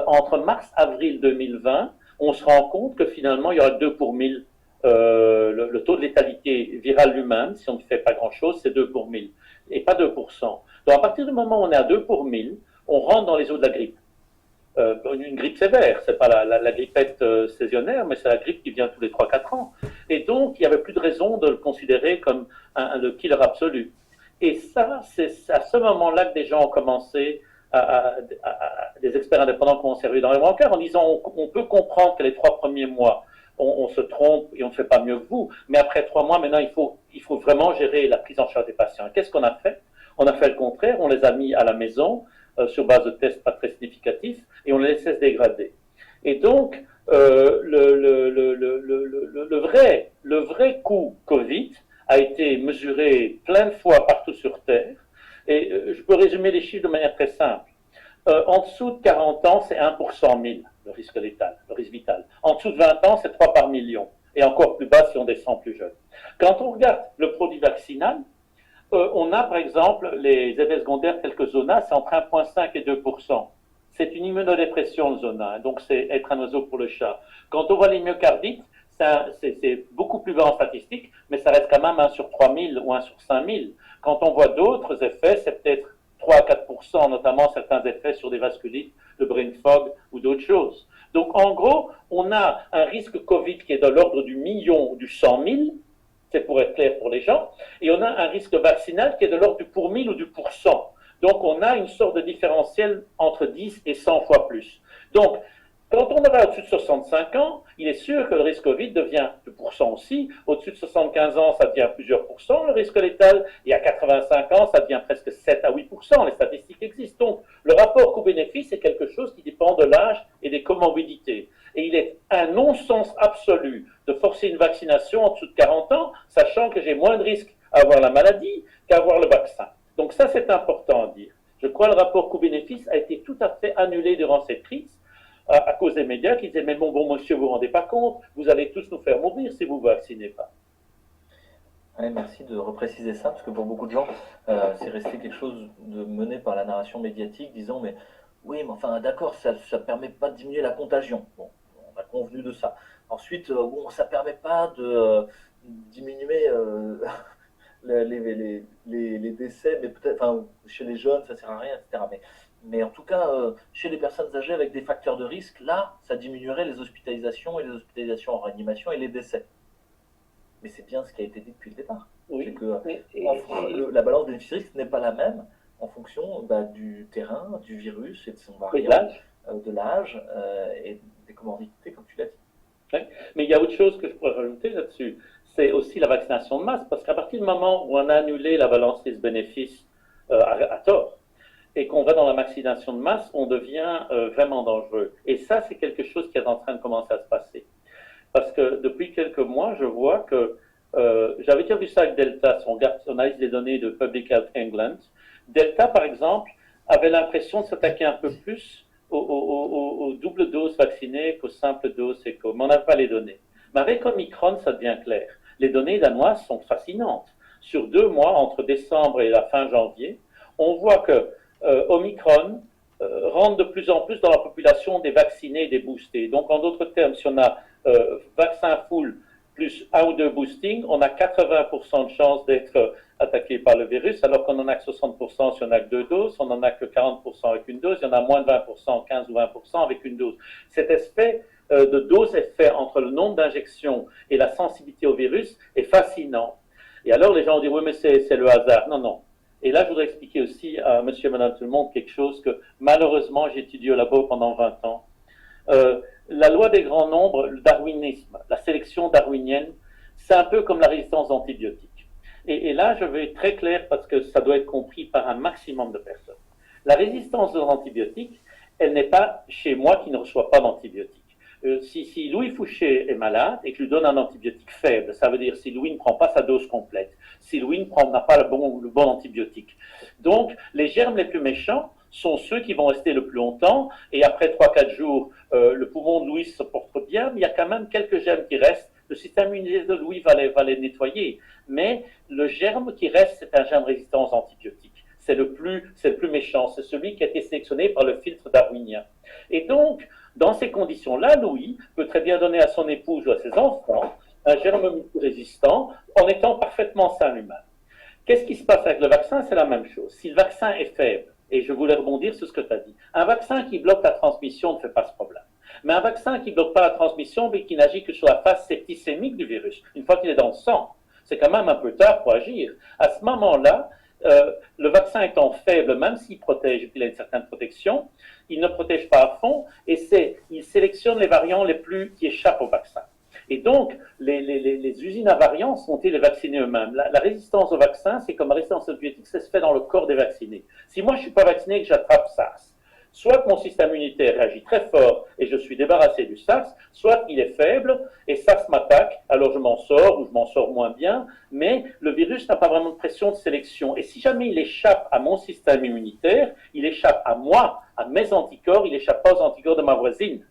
entre mars-avril 2020, on se rend compte que finalement, il y aura 2 pour 1000. Le taux de létalité virale lui-même, si on ne fait pas grand-chose, c'est 2 pour 1000, et pas 2%. Donc, à partir du moment où on est à 2 pour 1000, on rentre dans les eaux de la grippe. Une grippe sévère, c'est pas la grippette saisonnière, mais c'est la grippe qui vient tous les 3-4 ans. Et donc, il n'y avait plus de raison de le considérer comme le killer absolu. Et ça, c'est à ce moment-là que des gens ont commencé, des experts indépendants ont commencé à regarder dans les brancards en disant on peut comprendre que les 3 premiers mois, on se trompe et on ne fait pas mieux que vous, mais après 3 mois, maintenant, il faut vraiment gérer la prise en charge des patients. Qu'est-ce qu'on a fait? On a fait le contraire, on les a mis à la maison, sur base de tests pas très significatifs, et on les laissait se dégrader. Et donc, le vrai coût Covid a été mesuré plein de fois partout sur Terre, et je peux résumer les chiffres de manière très simple. En dessous de 40 ans, c'est 1 pour 100 000, le risque létal, le risque vital. En dessous de 20 ans, c'est 3 par million, et encore plus bas si on descend plus jeune. Quand on regarde le produit vaccinal, on a par exemple les effets secondaires tels que Zona, c'est entre 1,5 et 2%. C'est une immunodépression, le Zona, donc c'est être un oiseau pour le chat. Quand on voit les myocardites, c'est beaucoup plus bas en statistique, mais ça reste quand même 1 sur 3000 ou 1 sur 5000. Quand on voit d'autres effets, c'est peut-être 3 à 4%, notamment certains effets sur des vasculites, le brain fog ou d'autres choses. Donc en gros, on a un risque Covid qui est de l'ordre du million ou du 100 000, c'est pour être clair pour les gens, et on a un risque vaccinal qui est de l'ordre du pour 1000 ou du pour 100. Donc on a une sorte de différentiel entre 10 et 100 fois plus. Donc, quand on va au-dessus de 65 ans, il est sûr que le risque Covid devient 2% aussi. Au-dessus de 75 ans, ça devient plusieurs pourcents, le risque létal. Et à 85 ans, ça devient presque 7 à 8%. Les statistiques existent. Donc, le rapport coût-bénéfice est quelque chose qui dépend de l'âge et des comorbidités. Et il est un non-sens absolu de forcer une vaccination en dessous de 40 ans, sachant que j'ai moins de risques à avoir la maladie qu'à avoir le vaccin. Donc ça, c'est important à dire. Je crois que le rapport coût-bénéfice a été tout à fait annulé durant cette crise à cause des médias qui disaient « Mais bon, monsieur, vous ne vous rendez pas compte, vous allez tous nous faire mourir si vous ne vous vaccinez pas. » Ouais, merci de repréciser ça, parce que pour beaucoup de gens, c'est resté quelque chose de mené par la narration médiatique, disant « Mais oui, mais enfin, d'accord, ça ne permet pas de diminuer la contagion. » Bon, on a convenu de ça. Ensuite, bon, ça ne permet pas de diminuer les décès, mais peut-être, enfin, chez les jeunes, ça ne sert à rien, etc. Mais en tout cas, chez les personnes âgées avec des facteurs de risque, là, ça diminuerait les hospitalisations et les hospitalisations en réanimation et les décès. Mais c'est bien ce qui a été dit depuis le départ. Oui. C'est que la balance bénéfice-risque n'est pas la même en fonction du terrain, du virus et de son variant, de l'âge et des comorbidités, comme tu l'as dit. Oui. Mais il y a autre chose que je pourrais rajouter là-dessus. C'est aussi la vaccination de masse, parce qu'à partir du moment où on a annulé la balance risque-bénéfice à tort, et qu'on va dans la vaccination de masse, on devient vraiment dangereux. Et ça, c'est quelque chose qui est en train de commencer à se passer. Parce que depuis quelques mois, je vois que, j'avais déjà vu ça avec Delta, si on analyse les données de Public Health England, Delta, par exemple, avait l'impression de s'attaquer un peu plus aux doubles doses vaccinées qu'aux simples doses éco. Mais on n'a pas les données. Mais avec Omicron, ça devient clair. Les données danoises sont fascinantes. Sur 2 mois, entre décembre et la fin janvier, on voit que Omicron rentre de plus en plus dans la population des vaccinés et des boostés. Donc, en d'autres termes, si on a vaccin full plus 1 ou 2 boostings, on a 80% de chances d'être attaqué par le virus, alors qu'on en a que 60% si on a que 2 doses, on en a que 40% avec une dose, il y en a moins de 20%, 15 ou 20% avec une dose. Cet effet de dose-effet entre le nombre d'injections et la sensibilité au virus est fascinant. Et alors, les gens ont dit, oui, mais c'est le hasard. Non, non. Et là, je voudrais expliquer aussi à monsieur et madame tout le monde quelque chose que, malheureusement, j'ai étudié au labo pendant 20 ans. La loi des grands nombres, le darwinisme, la sélection darwinienne, c'est un peu comme la résistance antibiotique. Et là, je vais être très clair parce que ça doit être compris par un maximum de personnes. La résistance aux antibiotiques, elle n'est pas chez moi qui ne reçoit pas d'antibiotiques. Si Louis Fouché est malade et que je lui donne un antibiotique faible, ça veut dire si Louis ne prend pas sa dose complète, si Louis n'a pas le bon antibiotique. Donc, les germes les plus méchants sont ceux qui vont rester le plus longtemps, et après 3-4 jours, le poumon de Louis se porte bien, mais il y a quand même quelques germes qui restent. Le système immunitaire de Louis va les nettoyer, mais le germe qui reste, c'est un germe résistant aux antibiotiques. C'est le plus méchant, c'est celui qui a été sélectionné par le filtre darwinien. Et donc, dans ces conditions-là, Louis peut très bien donner à son épouse ou à ses enfants un germe multirésistant en étant parfaitement sain lui-même. Qu'est-ce qui se passe avec le vaccin? C'est la même chose. Si le vaccin est faible, et je voulais rebondir sur ce que tu as dit, un vaccin qui bloque la transmission ne fait pas ce problème. Mais un vaccin qui ne bloque pas la transmission, mais qui n'agit que sur la phase septicémique du virus, une fois qu'il est dans le sang, c'est quand même un peu tard pour agir. À ce moment-là, le vaccin étant faible, même s'il protège et qu'il a une certaine protection, il ne protège pas à fond et il sélectionne les variants qui échappent au vaccin. Et donc, les usines à variants sont-ils les vaccinés eux-mêmes? La résistance au vaccin, c'est comme la résistance aux antibiotiques, ça se fait dans le corps des vaccinés. Si moi je ne suis pas vacciné et que j'attrape SARS, soit mon système immunitaire réagit très fort et je suis débarrassé du SARS, soit il est faible et SARS m'attaque, alors je m'en sors ou je m'en sors moins bien, mais le virus n'a pas vraiment de pression de sélection. Et si jamais il échappe à mon système immunitaire, il échappe à moi, à mes anticorps, il n'échappe pas aux anticorps de ma voisine.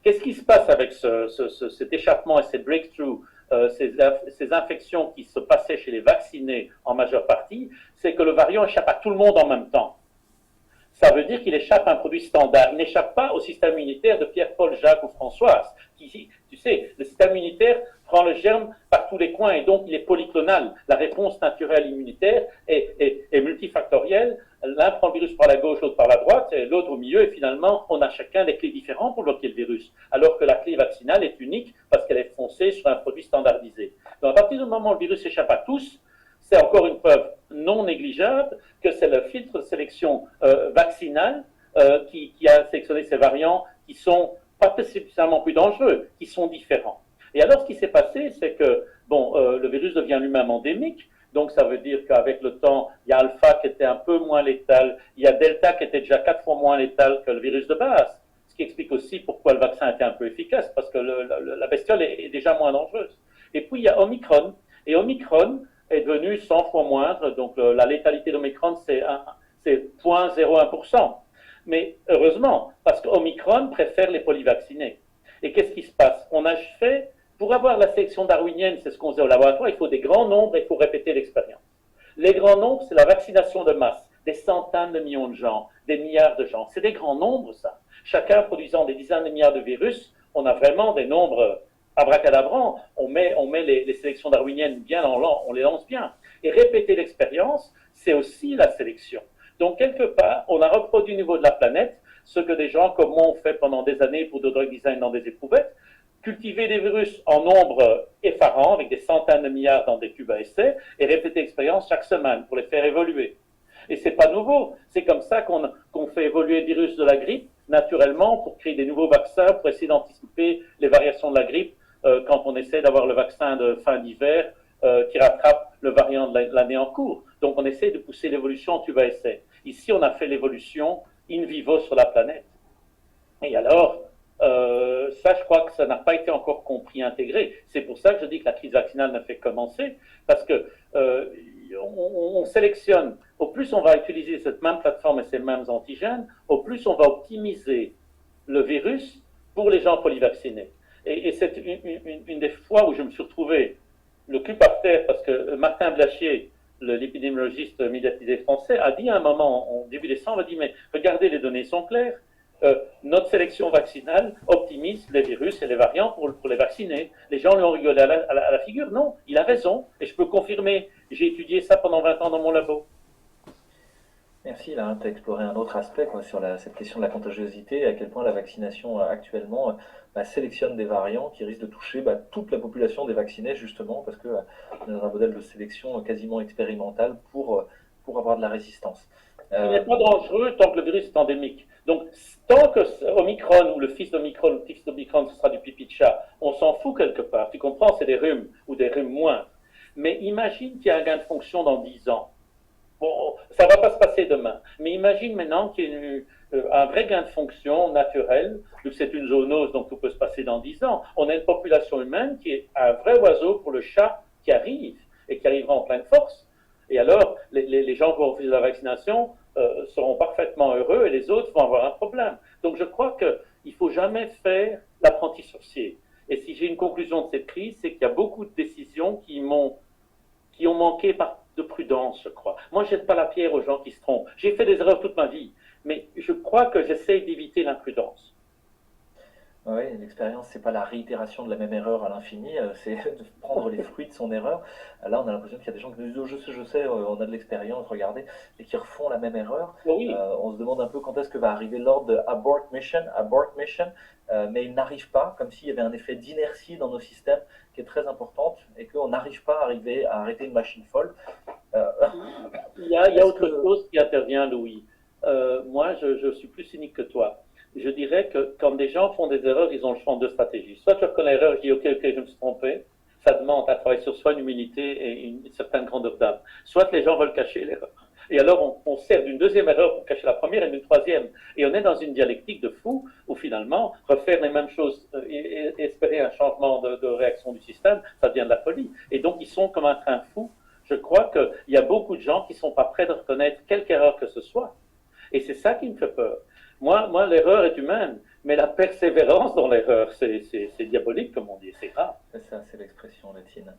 Qu'est-ce qui se passe avec cet échappement et cette breakthrough, ces infections qui se passaient chez les vaccinés en majeure partie? C'est que le variant échappe à tout le monde en même temps. Ça veut dire qu'il échappe à un produit standard. Il n'échappe pas au système immunitaire de Pierre, Paul, Jacques ou Françoise. Tu sais, le système immunitaire prend le germe par tous les coins et donc il est polyclonal. La réponse naturelle immunitaire est multifactorielle. L'un prend le virus par la gauche, l'autre par la droite, et l'autre au milieu, et finalement, on a chacun des clés différentes pour bloquer le virus. Alors que la clé vaccinale est unique parce qu'elle est foncée sur un produit standardisé. Donc, à partir du moment où le virus échappe à tous, c'est encore une preuve non négligeable que c'est le filtre de sélection vaccinale qui a sélectionné ces variants qui sont pas spécialement plus dangereux, qui sont différents. Et alors, ce qui s'est passé, c'est que le virus devient lui-même endémique. Donc, ça veut dire qu'avec le temps, il y a Alpha qui était un peu moins létal, il y a Delta qui était déjà 4 fois moins létal que le virus de base. Ce qui explique aussi pourquoi le vaccin était un peu efficace, parce que la bestiole est déjà moins dangereuse. Et puis, il y a Omicron. Et Omicron est devenu 100 fois moindre. Donc, la létalité d'Omicron, c'est 0,01%. Mais heureusement, parce qu'Omicron préfère les polyvaccinés. Et qu'est-ce qui se passe? On a fait, pour avoir la sélection darwinienne, c'est ce qu'on faisait au laboratoire, il faut des grands nombres et il faut répéter l'expérience. Les grands nombres, c'est la vaccination de masse, des centaines de millions de gens, des milliards de gens. C'est des grands nombres, ça. Chacun produisant des dizaines de milliards de virus, on a vraiment des nombres abracadabrants. On met les sélections darwiniennes bien on les lance bien. Et répéter l'expérience, c'est aussi la sélection. Donc, quelque part, on a reproduit au niveau de la planète ce que des gens comme moi ont fait pendant des années pour de drug design dans des éprouvettes, cultiver des virus en nombre effarant, avec des centaines de milliards dans des tubes à essai, et répéter l'expérience chaque semaine pour les faire évoluer. Et c'est pas nouveau. C'est comme ça qu'on fait évoluer le virus de la grippe, naturellement, pour créer des nouveaux vaccins, pour essayer d'anticiper les variations de la grippe, quand on essaie d'avoir le vaccin de fin d'hiver qui rattrape le variant de l'année en cours. Donc, on essaie de pousser l'évolution en tube à essai. Ici, on a fait l'évolution in vivo sur la planète. Et alors, ça, je crois que ça n'a pas été encore compris, intégré. C'est pour ça que je dis que la crise vaccinale ne fait que commencer, parce que on sélectionne, au plus on va utiliser cette même plateforme et ces mêmes antigènes, au plus on va optimiser le virus pour les gens polyvaccinés. Et c'est une des fois où je me suis retrouvé le cul par terre, parce que Martin Blachier, l'épidémiologiste médiatisé français, a dit à un moment, en début décembre, a dit, mais regardez, les données sont claires. Notre sélection vaccinale optimise les virus et les variants pour les vacciner. Les gens lui ont rigolé à la figure. Non, il a raison. Et je peux confirmer. J'ai étudié ça pendant 20 ans dans mon labo. Merci, là, tu as exploré un autre aspect sur cette question de la contagiosité, à quel point la vaccination actuellement sélectionne des variants qui risquent de toucher toute la population des vaccinés, justement, parce qu'on est dans un modèle de sélection quasiment expérimental pour avoir de la résistance. Il n'est pas dangereux tant que le virus est endémique. Donc, tant que Omicron ou le fils d'Omicron ou le fils d'Omicron, ce sera du pipi de chat, on s'en fout quelque part. Tu comprends, c'est des rhumes ou des rhumes moins. Mais imagine qu'il y a un gain de fonction dans 10 ans. Bon, ça ne va pas se passer demain. Mais imagine maintenant qu'il y a un vrai gain de fonction naturel, vu que c'est une zoonose, donc tout peut se passer dans 10 ans. On a une population humaine qui est un vrai oiseau pour le chat qui arrive et qui arrivera en pleine force. Et alors, les gens qui vont refuser la vaccination seront parfaitement heureux et les autres vont avoir un problème. Donc je crois qu'il ne faut jamais faire l'apprenti sorcier. Et si j'ai une conclusion de cette crise, c'est qu'il y a beaucoup de décisions qui ont manqué de prudence, je crois. Moi, je ne jette pas la pierre aux gens qui se trompent. J'ai fait des erreurs toute ma vie, mais je crois que j'essaie d'éviter l'imprudence. Oui, l'expérience, c'est pas la réitération de la même erreur à l'infini, c'est de prendre les fruits de son erreur. Là, on a l'impression qu'il y a des gens qui nous disent: «Oh, je sais, on a de l'expérience, regardez», et qui refont la même erreur. Oui, On se demande un peu quand est-ce que va arriver l'ordre de abort mission, mais il n'arrive pas, comme s'il y avait un effet d'inertie dans nos systèmes qui est très importante et qu'on n'arrive pas à arriver à arrêter une machine folle. Euh, il y a est-ce autre que chose qui intervient, Louis. Moi, je suis plus cynique que toi. Je dirais que quand des gens font des erreurs, ils ont le choix en deux stratégies. Soit tu reconnais l'erreur, je dis ok, je me suis trompé. Ça demande un travail sur soi, une humilité et une certaine grandeur d'âme. Soit les gens veulent cacher l'erreur. Et alors on sert d'une deuxième erreur pour cacher la première et d'une troisième. Et on est dans une dialectique de fou où finalement refaire les mêmes choses et espérer un changement de réaction du système, ça devient de la folie. Et donc ils sont comme un train fou. Je crois qu'il y a beaucoup de gens qui ne sont pas prêts de reconnaître quelque erreur que ce soit. Et c'est ça qui me fait peur. Moi l'erreur est humaine, mais la persévérance dans l'erreur, c'est diabolique, comme on dit, c'est grave. c'est ça, c'est l'expression latine.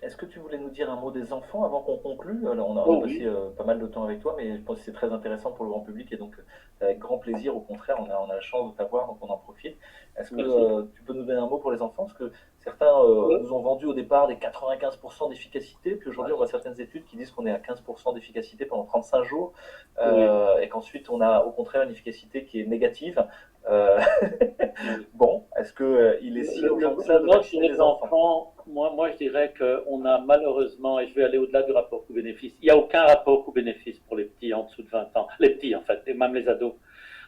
Est-ce que tu voulais nous dire un mot des enfants avant qu'on conclue? Alors, on a Oh passé oui, pas mal de temps avec toi, mais je pense que c'est très intéressant pour le grand public et donc c'est avec grand plaisir. Au contraire, on a la chance de t'avoir, donc on en profite. Est-ce que merci. tu peux nous donner un mot pour les enfants? Parce que certains nous ont vendu au départ des 95% d'efficacité, puis aujourd'hui on voit certaines études qui disent qu'on est à 15% d'efficacité pendant 35 jours, Oui, et qu'ensuite on a au contraire une efficacité qui est négative. Euh, oui. Bon, est-ce que il est si urgent que ça Le de mot sur vacciner les les enfants? enfants, moi je dirais qu'on a malheureusement, et je vais aller au-delà du rapport coût-bénéfice, il n'y a aucun rapport coût-bénéfice pour les petits en dessous de 20 ans, les petits en fait, et même les ados.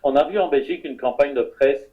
On a vu en Belgique une campagne de presse,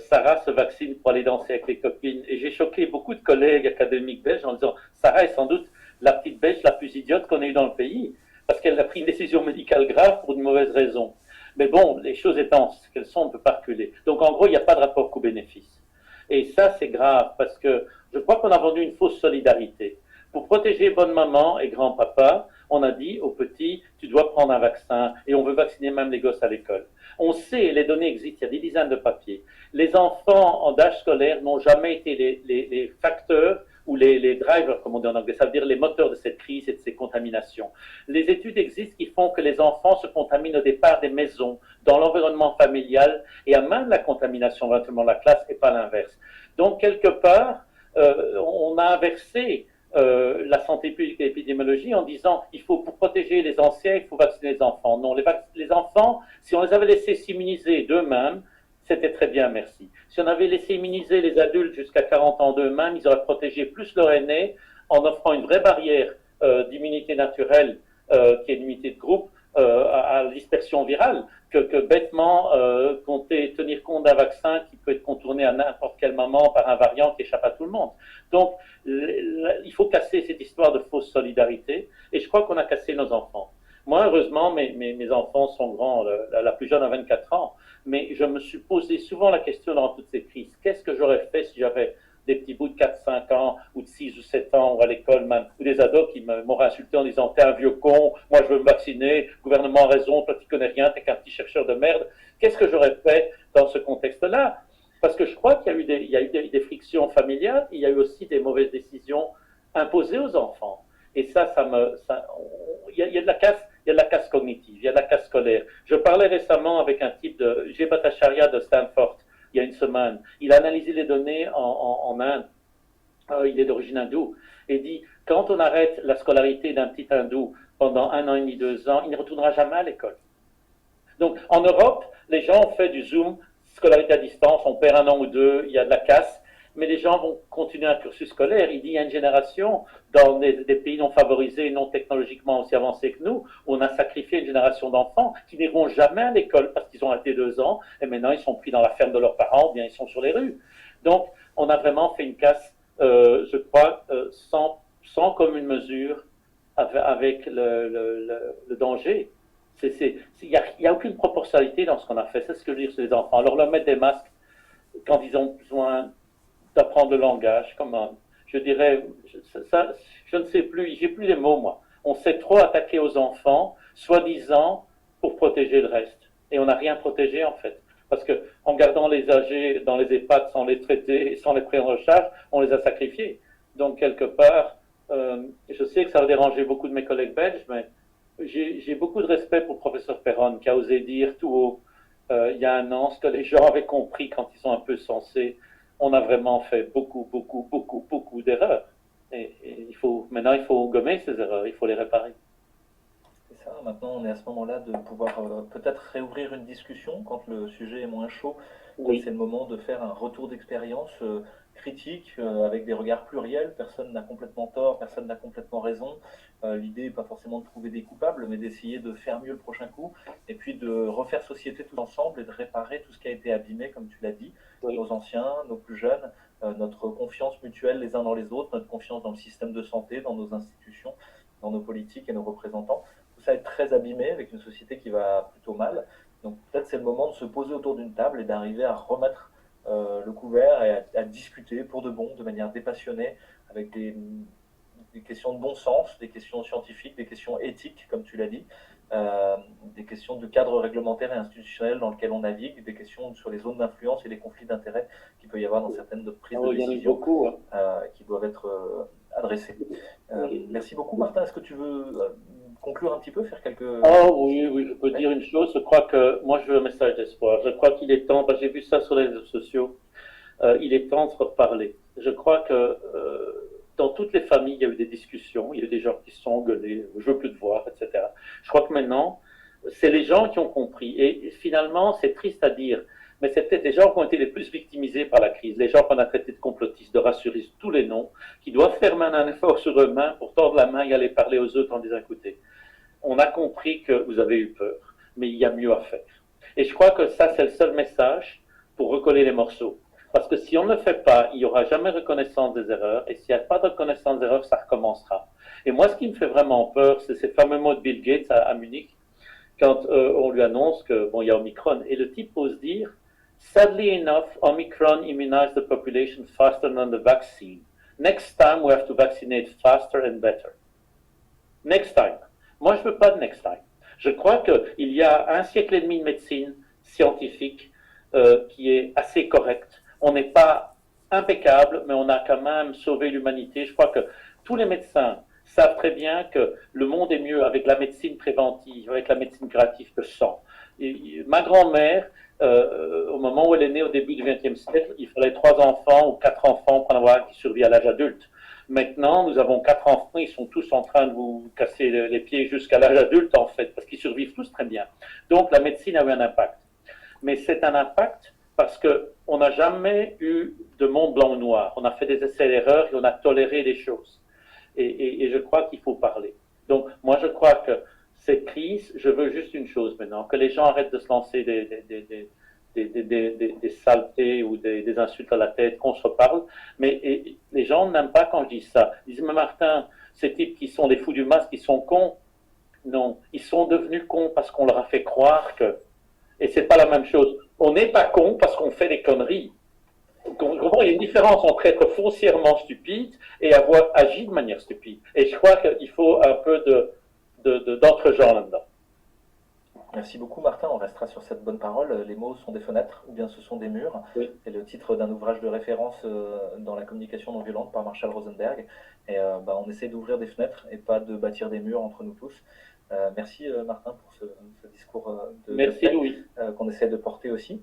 Sarah se vaccine pour aller danser avec les copines, et j'ai choqué beaucoup de collègues académiques belges en disant, Sarah est sans doute la petite belge la plus idiote qu'on ait eue dans le pays, parce qu'elle a pris une décision médicale grave pour une mauvaise raison. Mais bon, les choses étant ce qu'elles sont, on ne peut pas reculer. Donc en gros, il n'y a pas de rapport coût-bénéfice. Et ça, c'est grave parce que je crois qu'on a vendu une fausse solidarité. Pour protéger bonne maman et grand-papa, on a dit aux petits, tu dois prendre un vaccin et on veut vacciner même les gosses à l'école. On sait, les données existent, il y a des dizaines de papiers. Les enfants en âge scolaire n'ont jamais été les facteurs ou les drivers, comme on dit en anglais, ça veut dire les moteurs de cette crise et de ces contaminations. Les études existent qui font que les enfants se contaminent au départ des maisons, dans l'environnement familial, et à même la contamination éventuellement de la classe et pas l'inverse. Donc, quelque part, on a inversé la santé publique et l'épidémiologie en disant il faut, pour protéger les anciens, il faut vacciner les enfants. Non, les enfants, si on les avait laissés s'immuniser d'eux-mêmes, c'était très bien, merci. Si on avait laissé immuniser les adultes jusqu'à 40 ans d'eux-mêmes, ils auraient protégé plus leur aîné en offrant une vraie barrière d'immunité naturelle, qui est l'immunité de groupe, à la dispersion virale, que bêtement tenir compte d'un vaccin qui peut être contourné à n'importe quel moment par un variant qui échappe à tout le monde. Donc, il faut casser cette histoire de fausse solidarité, et je crois qu'on a cassé nos enfants. Moi, heureusement, mes enfants sont grands, la plus jeune a 24 ans, mais je me suis posé souvent la question dans toutes ces crises, qu'est-ce que j'aurais fait si j'avais des petits bouts de 4-5 ans, ou de 6 ou 7 ans, ou à l'école même, ou des ados qui m'auraient insulté en disant t'es un vieux con, moi je veux me vacciner, le gouvernement a raison, toi tu connais rien, t'es qu'un petit chercheur de merde. Qu'est-ce que j'aurais fait dans ce contexte-là? Parce que je crois qu'il y a eu des frictions familiales, il y a eu aussi des mauvaises décisions imposées aux enfants. Et il y a de la casse, il y a de la casse cognitive, il y a de la casse scolaire. Je parlais récemment avec un type de Jay Bhattacharya de Stanford, il y a une semaine. Il a analysé les données en Inde. Il est d'origine hindoue. Et dit, quand on arrête la scolarité d'un petit hindou pendant 1 an et demi, 2 ans, il ne retournera jamais à l'école. Donc, en Europe, les gens ont fait du Zoom, scolarité à distance, on perd 1 an ou 2, il y a de la casse, mais les gens vont continuer un cursus scolaire. Il dit, il y a une génération dans des pays non favorisés, non technologiquement aussi avancés que nous, où on a sacrifié une génération d'enfants qui n'iront jamais à l'école parce qu'ils ont arrêté 2 ans, et maintenant ils sont pris dans la ferme de leurs parents, ou bien ils sont sur les rues. Donc, on a vraiment fait une casse, je crois, comme une mesure avec le danger. Il n'y a aucune proportionnalité dans ce qu'on a fait. C'est ce que je dis sur les enfants. Alors leur mettre des masques quand ils ont besoin d'apprendre le langage, comment je dirais, je ne sais plus, j'ai plus les mots moi. On s'est trop attaqué aux enfants, soi-disant pour protéger le reste, et on n'a rien protégé en fait. Parce que en gardant les âgés dans les EHPAD sans les traiter, sans les prendre en charge, on les a sacrifiés. Donc quelque part, je sais que ça va déranger beaucoup de mes collègues belges, mais j'ai beaucoup de respect pour le professeur Perron qui a osé dire tout haut il y a un an ce que les gens avaient compris quand ils sont un peu sensés. On a vraiment fait beaucoup d'erreurs. Maintenant, il faut gommer ces erreurs, il faut les réparer. C'est ça. Maintenant, on est à ce moment-là de pouvoir peut-être réouvrir une discussion quand le sujet est moins chaud. C'est Oui, le moment de faire un retour d'expérience critique avec des regards pluriels. Personne n'a complètement tort, personne n'a complètement raison. L'idée n'est pas forcément de trouver des coupables, mais d'essayer de faire mieux le prochain coup et puis de refaire société tous ensemble et de réparer tout ce qui a été abîmé, comme tu l'as dit, oui. nos anciens, nos plus jeunes, notre confiance mutuelle les uns dans les autres, notre confiance dans le système de santé, dans nos institutions, dans nos politiques et nos représentants. Tout ça est très abîmé avec une société qui va plutôt mal. Donc peut-être c'est le moment de se poser autour d'une table et d'arriver à remettre le couvert et à discuter pour de bon, de manière dépassionnée, avec des questions de bon sens, des questions scientifiques, des questions éthiques, comme tu l'as dit, des questions de cadre réglementaire et institutionnel dans lequel on navigue, des questions sur les zones d'influence et les conflits d'intérêts qu'il peut y avoir dans certaines prises de Oh, il y en a eu décision beaucoup. Hein. qui doivent être adressées. Oui. Merci beaucoup, Martin. Est-ce que tu veux conclure un petit peu, faire quelques... Oh oui, oui, je peux Ouais. dire une chose. Je crois que moi, je veux un message d'espoir. Je crois qu'il est temps, parce que j'ai vu ça sur les réseaux sociaux, il est temps de se reparler. Je crois que dans toutes les familles, il y a eu des discussions, il y a eu des gens qui se sont engueulés, je veux plus te voir, etc. Je crois que maintenant, c'est les gens qui ont compris. Et finalement, c'est triste à dire, mais c'est peut-être les gens qui ont été les plus victimisés par la crise, les gens qu'on a traités de complotistes, de rassuristes, tous les noms, qui doivent faire maintenant un effort sur eux-mêmes pour tordre la main et aller parler aux autres en disant, écoutez, on a compris que vous avez eu peur, mais il y a mieux à faire. Et je crois que ça, c'est le seul message pour recoller les morceaux. Parce que si on ne le fait pas, il n'y aura jamais reconnaissance des erreurs. Et s'il n'y a pas de reconnaissance des erreurs, ça recommencera. Et moi, ce qui me fait vraiment peur, c'est ces fameux mots de Bill Gates à Munich, quand on lui annonce que bon, il y a Omicron. Et le type ose dire, sadly enough, Omicron immunized the population faster than the vaccine. Next time, we have to vaccinate faster and better. Next time. Moi, je ne veux pas de next time. Je crois qu'il y a un siècle et demi de médecine scientifique qui est assez correcte. On n'est pas impeccable, mais on a quand même sauvé l'humanité. Je crois que tous les médecins savent très bien que le monde est mieux avec la médecine préventive, avec la médecine curative que sans. Ma grand-mère, au moment où elle est née au début du XXe siècle, il fallait 3 enfants ou 4 enfants pour en avoir un qui survit à l'âge adulte. Maintenant, nous avons 4 enfants, ils sont tous en train de vous casser les pieds jusqu'à l'âge adulte, en fait, parce qu'ils survivent tous très bien. Donc, la médecine a eu un impact. Mais c'est un impact parce qu'on n'a jamais eu de monde blanc ou noir. On a fait des essais et erreurs et on a toléré les choses. Et je crois qu'il faut parler. Donc, moi, je crois que cette crise, je veux juste une chose maintenant, que les gens arrêtent de se lancer des saletés ou des insultes à la tête, qu'on se reparle. Mais les gens n'aiment pas quand je dis ça. Ils disent, mais Martin, ces types qui sont des fous du masque, ils sont cons. Non, ils sont devenus cons parce qu'on leur a fait croire que... Et c'est pas la même chose. On n'est pas con parce qu'on fait des conneries. Il y a une différence entre être foncièrement stupide et avoir agi de manière stupide. Et je crois qu'il faut un peu d'entre-genre là-dedans. Merci beaucoup, Martin. On restera sur cette bonne parole. Les mots sont des fenêtres ou bien ce sont des murs. Oui. C'est le titre d'un ouvrage de référence dans la communication non violente par Marshall Rosenberg. Et on essaie d'ouvrir des fenêtres et pas de bâtir des murs entre nous tous. Merci, Martin, pour ce discours de Merci, paix Louis. qu'on essaie de porter aussi.